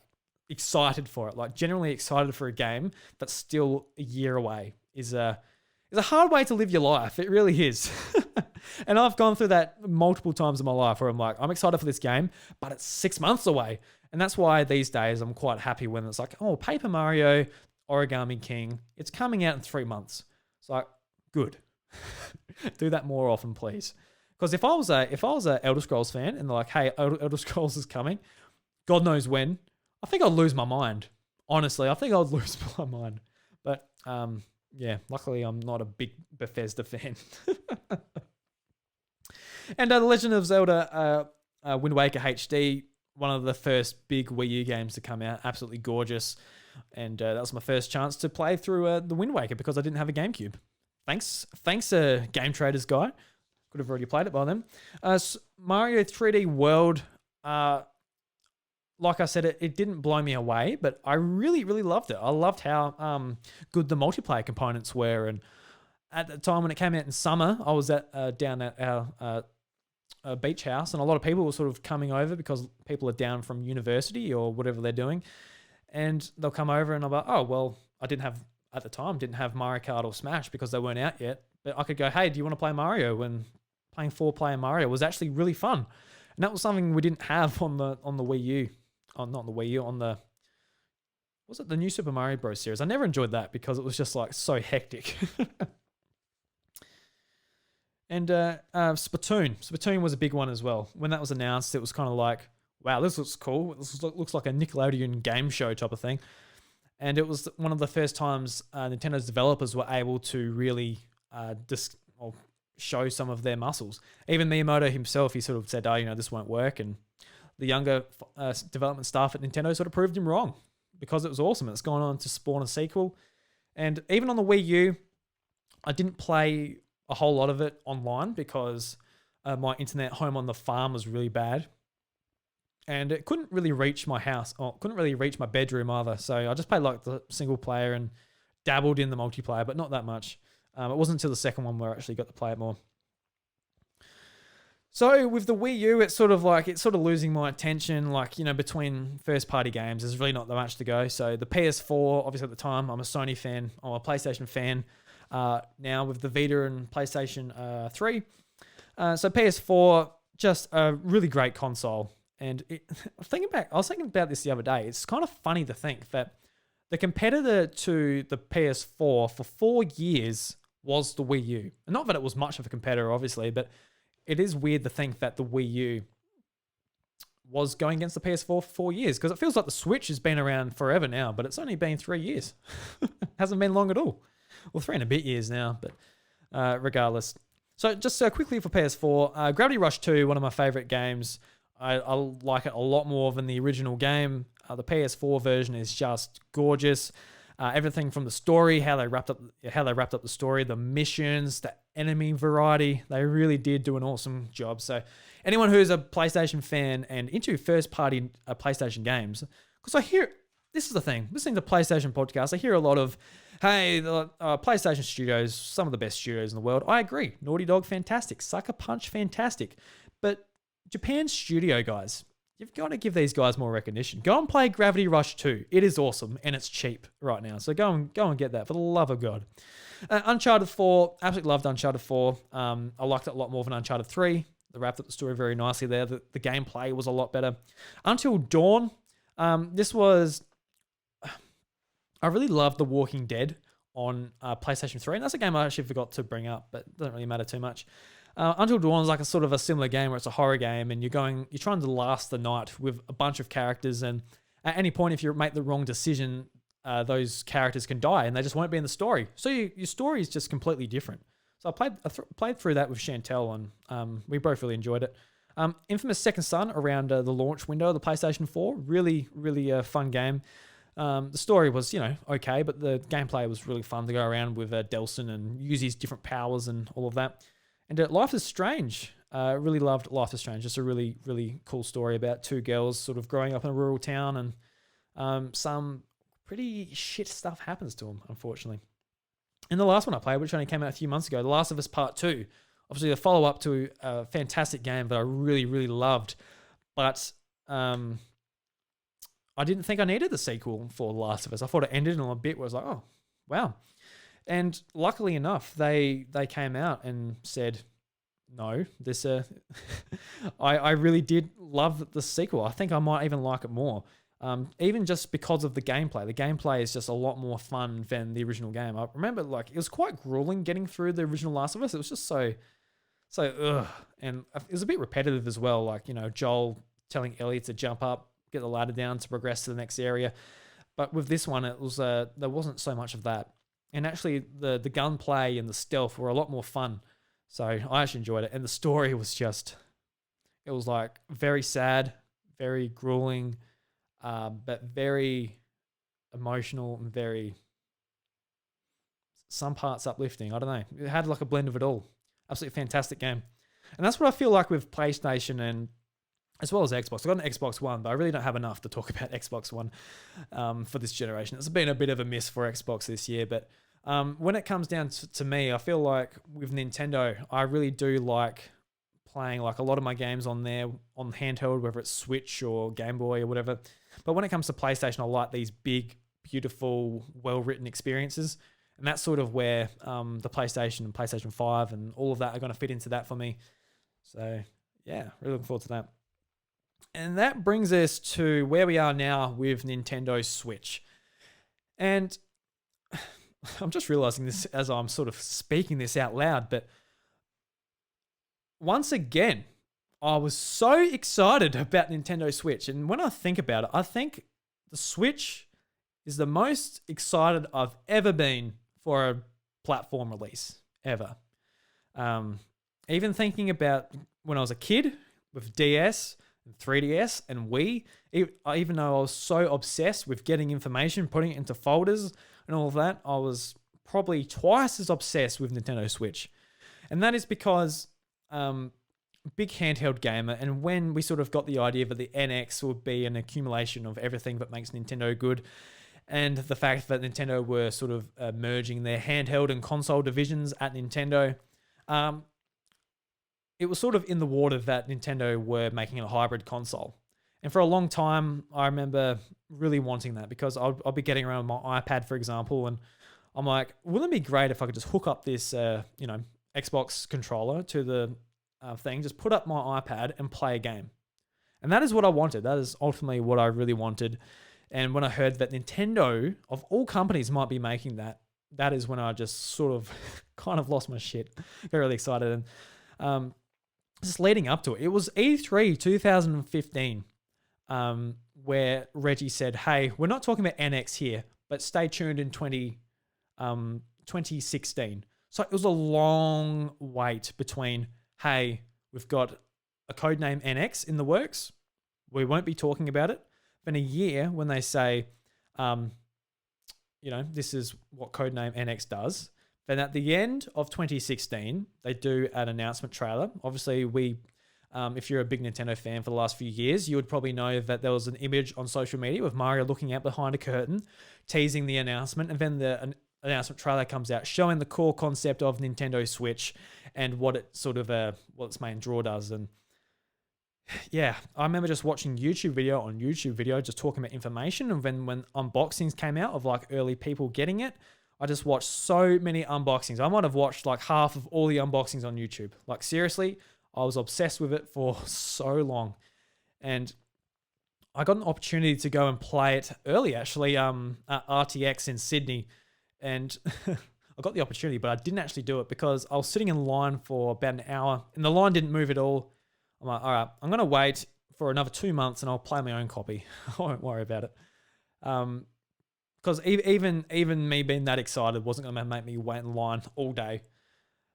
excited for it. Like genuinely excited for a game that's still a year away is a hard way to live your life. It really is. And I've gone through that multiple times in my life where I'm like, I'm excited for this game, but it's 6 months away. And that's why these days I'm quite happy when it's like, oh, Paper Mario, Origami King, it's coming out in 3 months. It's like, good. Do that more often, please. Because if I was a Elder Scrolls fan and they're like, hey, Elder Scrolls is coming, God knows when, I think I'd lose my mind. Honestly, I think I'd lose my mind. But yeah, luckily I'm not a big Bethesda fan. And The Legend of Zelda Wind Waker HD, one of the first big Wii U games to come out, absolutely gorgeous. And that was my first chance to play through the Wind Waker because I didn't have a GameCube. Thanks, Game Traders guy. Could have already played it by then. Mario 3D World, like I said, it didn't blow me away, but I really, really loved it. I loved how good the multiplayer components were. And at the time when it came out in summer, I was down at our beach house, and a lot of people were sort of coming over because people are down from university or whatever they're doing. And they'll come over and I'm like, oh, well, didn't have Mario Kart or Smash because they weren't out yet. But I could go, hey, do you want to play Mario? When playing 4-player Mario was actually really fun. And that was something we didn't have on the Wii U. Oh, not on the Wii U, was it the new Super Mario Bros. Series? I never enjoyed that because it was just like so hectic. And Splatoon. Splatoon was a big one as well. When that was announced, it was kind of like, wow, this looks cool. This looks like a Nickelodeon game show type of thing. And it was one of the first times Nintendo's developers were able to really show some of their muscles. Even Miyamoto himself, he sort of said, this won't work. And the younger development staff at Nintendo sort of proved him wrong because it was awesome. It's gone on to spawn a sequel. And even on the Wii U, I didn't play a whole lot of it online because my internet home on the farm was really bad. And it couldn't really reach my house, or couldn't really reach my bedroom either. So I just played like the single player and dabbled in the multiplayer, but not that much. It wasn't until the second one where I actually got to play it more. So with the Wii U, it's sort of losing my attention, between first party games. There's really not that much to go. So the PS4, obviously at the time, I'm a Sony fan, I'm a PlayStation fan. Now with the Vita and PlayStation 3. So PS4, just a really great console. And I was thinking about this the other day. It's kind of funny to think that the competitor to the PS4 for 4 years was the Wii U. And not that it was much of a competitor, obviously, but it is weird to think that the Wii U was going against the PS4 for 4 years, because it feels like the Switch has been around forever now, but it's only been 3 years. Hasn't been long at all. Well, 3 and a bit years now, but regardless. So just quickly for PS4, Gravity Rush 2, one of my favorite games. I like it a lot more than the original game. The PS4 version is just gorgeous. Everything from the story, how they wrapped up the story, the missions, the enemy variety, they really did do an awesome job. So anyone who's a PlayStation fan and into first-party PlayStation games, because this is the thing, listening to PlayStation podcasts, I hear a lot of, hey, the PlayStation studios, some of the best studios in the world. I agree. Naughty Dog, fantastic. Sucker Punch, fantastic. But Japan's studio guys, you've got to give these guys more recognition. Go and play Gravity Rush 2. It is awesome, and it's cheap right now. So go and get that, for the love of God. Uncharted 4, absolutely loved Uncharted 4. I liked it a lot more than Uncharted 3. They wrapped up the story very nicely there. The gameplay was a lot better. Until Dawn, I really loved The Walking Dead on PlayStation 3, and that's a game I actually forgot to bring up, but it doesn't really matter too much. Until Dawn is like a sort of a similar game where it's a horror game, and you're trying to last the night with a bunch of characters, and at any point, if you make the wrong decision, those characters can die, and they just won't be in the story. So your story is just completely different. So I played through that with Chantel, and we both really enjoyed it. Infamous Second Son around the launch window of the PlayStation 4, really, really fun game. The story was, okay, but the gameplay was really fun to go around with Delson and use his different powers and all of that. And Life is Strange. Really loved Life is Strange. Just a really, really cool story about two girls sort of growing up in a rural town, and some pretty shit stuff happens to them, unfortunately. And the last one I played, which only came out a few months ago, The Last of Us Part 2. Obviously, the follow-up to a fantastic game that I really, really loved. But I didn't think I needed the sequel for The Last of Us. I thought it ended on a bit where I was like, oh, wow. And luckily enough, they came out and said, no, this I really did love the sequel. I think I might even like it more. Even just because of the gameplay. The gameplay is just a lot more fun than the original game. I remember it was quite grueling getting through the original Last of Us. It was just so ugh. And it was a bit repetitive as well. Joel telling Ellie to jump up, get the ladder down to progress to the next area. But with this one, it was there wasn't so much of that. And actually, the gunplay and the stealth were a lot more fun. So I actually enjoyed it. And the story was it was very sad, very grueling, but very emotional and some parts uplifting. I don't know. It had a blend of it all. Absolutely fantastic game. And that's what I feel like with PlayStation and as well as Xbox. I've got an Xbox One, but I really don't have enough to talk about Xbox One for this generation. It's been a bit of a miss for Xbox this year, but when it comes down to me, I feel like with Nintendo, I really do like playing a lot of my games on there, on handheld, whether it's Switch or Game Boy or whatever. But when it comes to PlayStation, I like these big, beautiful, well-written experiences. And that's sort of where the PlayStation and PlayStation 5 and all of that are going to fit into that for me. So, yeah, really looking forward to that. And that brings us to where we are now with Nintendo Switch. And I'm just realizing this as I'm sort of speaking this out loud, but once again, I was so excited about Nintendo Switch. And when I think about it, I think the Switch is the most excited I've ever been for a platform release, ever. Even thinking about when I was a kid with DS, 3DS and Wii, even though I was so obsessed with getting information, putting it into folders, and all of that, I was probably twice as obsessed with Nintendo Switch. And that is because big handheld gamer, and when we sort of got the idea that the NX would be an accumulation of everything that makes Nintendo good, and the fact that Nintendo were sort of merging their handheld and console divisions at Nintendo, it was sort of in the water that Nintendo were making a hybrid console. And for a long time, I remember really wanting that, because I'll be getting around with my iPad, for example, and I'm like, wouldn't it be great if I could just hook up this, Xbox controller to the thing, just put up my iPad and play a game. And that is what I wanted. That is ultimately what I really wanted. And when I heard that Nintendo, of all companies, might be making that, that is when I just sort of kind of lost my shit. Got really excited. And just leading up to it, it was E3 2015, where Reggie said, hey, we're not talking about NX here, but stay tuned in 2016. So it was a long wait between, hey, we've got a codename NX in the works. We won't be talking about it. Then a year when they say, this is what codename NX does. Then at the end of 2016, they do an announcement trailer. Obviously, if you're a big Nintendo fan for the last few years, you would probably know that there was an image on social media with Mario looking out behind a curtain, teasing the announcement, and then the announcement trailer comes out showing the core concept of Nintendo Switch and what it sort of what its main draw does. And yeah, I remember just watching YouTube video on YouTube video, just talking about information. And then when unboxings came out of like early people getting it, I just watched so many unboxings. I might have watched like half of all the unboxings on YouTube. Like seriously, I was obsessed with it for so long. And I got an opportunity to go and play it early, actually, at RTX in Sydney. And I got the opportunity, but I didn't actually do it because I was sitting in line for about an hour and the line didn't move at all. I'm like, all right, I'm going to wait for another 2 months and I'll play my own copy. I won't worry about it. Because even me being that excited wasn't going to make me wait in line all day.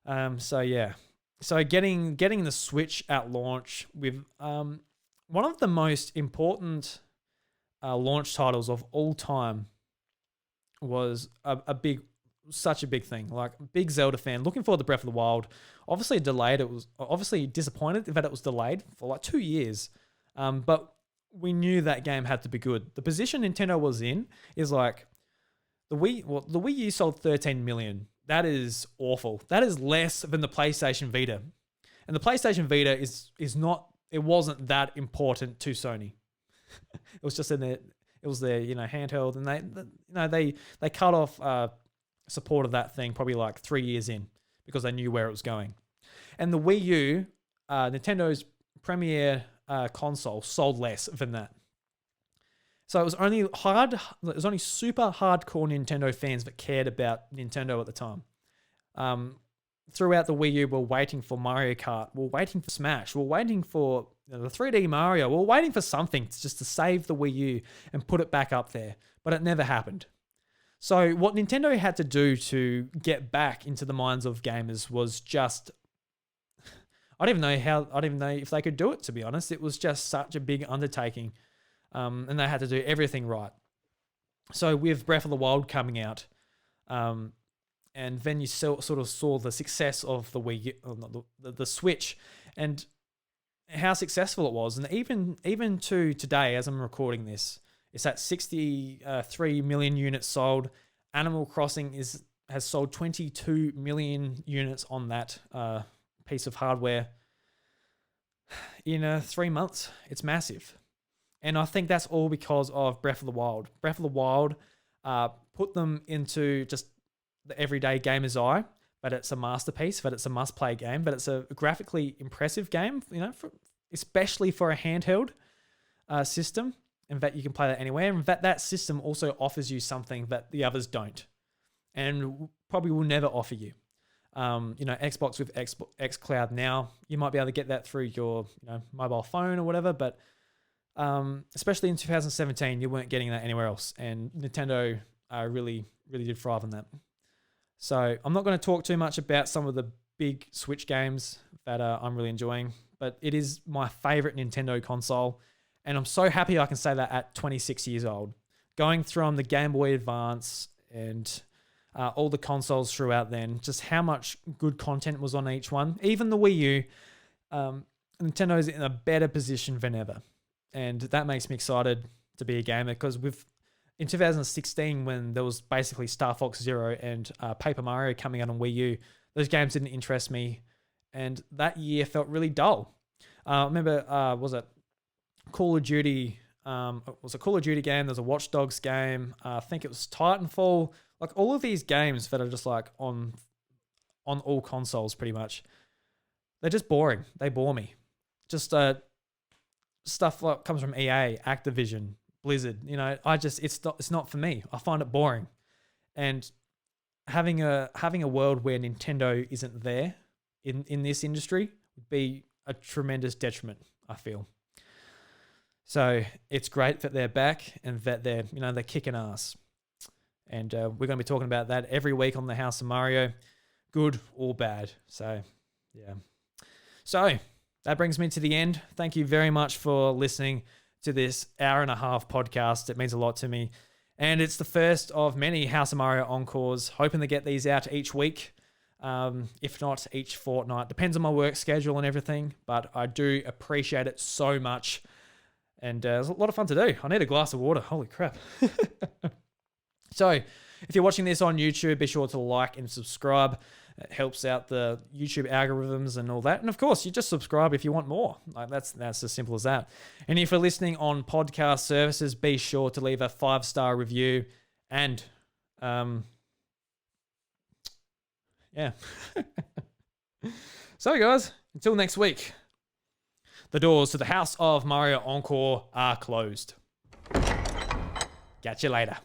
So getting the Switch at launch with one of the most important launch titles of all time was such a big thing. Like, big Zelda fan, looking forward to Breath of the Wild. Obviously delayed. It was obviously disappointed that it was delayed for like 2 years. But we knew that game had to be good. The position Nintendo was in is like the Wii U sold 13 million. That is awful. That is less than the PlayStation Vita. And the PlayStation Vita it wasn't that important to Sony. It was just their handheld, and they cut off support of that thing probably like 3 years in because they knew where it was going. And the Wii U, Nintendo's premier console, sold less than that. So it was only super hardcore Nintendo fans that cared about Nintendo at the time. Throughout the Wii U, we're waiting for Mario Kart, we're waiting for Smash, we're waiting for the 3D Mario, we're waiting for something just to save the Wii U and put it back up there, but it never happened. So what Nintendo had to do to get back into the minds of gamers was just, I don't even know if they could do it, to be honest. It was just such a big undertaking, and they had to do everything right. So with Breath of the Wild coming out, and then you sort of saw the success of the Wii U, the Switch, and how successful it was. And even to today, as I'm recording this, it's at 63 million units sold. Animal Crossing has sold 22 million units on that piece of hardware in 3 months. It's massive. And I think that's all because of Breath of the Wild. Breath of the Wild put them into just the everyday gamer's eye, but it's a masterpiece, but it's a must-play game, but it's a graphically impressive game, especially for a handheld system, and that you can play that anywhere, and that system also offers you something that the others don't, and probably will never offer you. Xbox with xCloud now, you might be able to get that through your mobile phone or whatever, but especially in 2017, you weren't getting that anywhere else, and Nintendo really did thrive on that. So I'm not going to talk too much about some of the big Switch games that I'm really enjoying, but it is my favorite Nintendo console, and I'm so happy I can say that at 26 years old. Going from the Game Boy Advance and all the consoles throughout then, just how much good content was on each one. Even the Wii U, Nintendo's in a better position than ever. And that makes me excited to be a gamer, because in 2016, when there was basically Star Fox Zero and Paper Mario coming out on Wii U, those games didn't interest me. And that year felt really dull. I remember, was it Call of Duty? It was a Call of Duty game. There's a Watch Dogs game. I think it was Titanfall. Like all of these games that are just like on all consoles pretty much. They're just boring. They bore me. Just stuff like comes from EA, Activision, Blizzard. You know, it's not for me. I find it boring. And having a world where Nintendo isn't there in this industry would be a tremendous detriment, I feel. So it's great that they're back and that they're kicking ass. And we're going to be talking about that every week on the House of Mario, good or bad. So, yeah. So that brings me to the end. Thank you very much for listening to this hour-and-a-half podcast. It means a lot to me. And it's the first of many House of Mario Encores. Hoping to get these out each week, if not each fortnight. Depends on my work schedule and everything, but I do appreciate it so much. And it's a lot of fun to do. I need a glass of water. Holy crap. So if you're watching this on YouTube, be sure to like and subscribe. It helps out the YouTube algorithms and all that. And of course, you just subscribe if you want more. Like that's as simple as that. And if you're listening on podcast services, be sure to leave a 5-star review. And yeah. So guys, until next week, the doors to the House of Mario Encore are closed. Catch you later.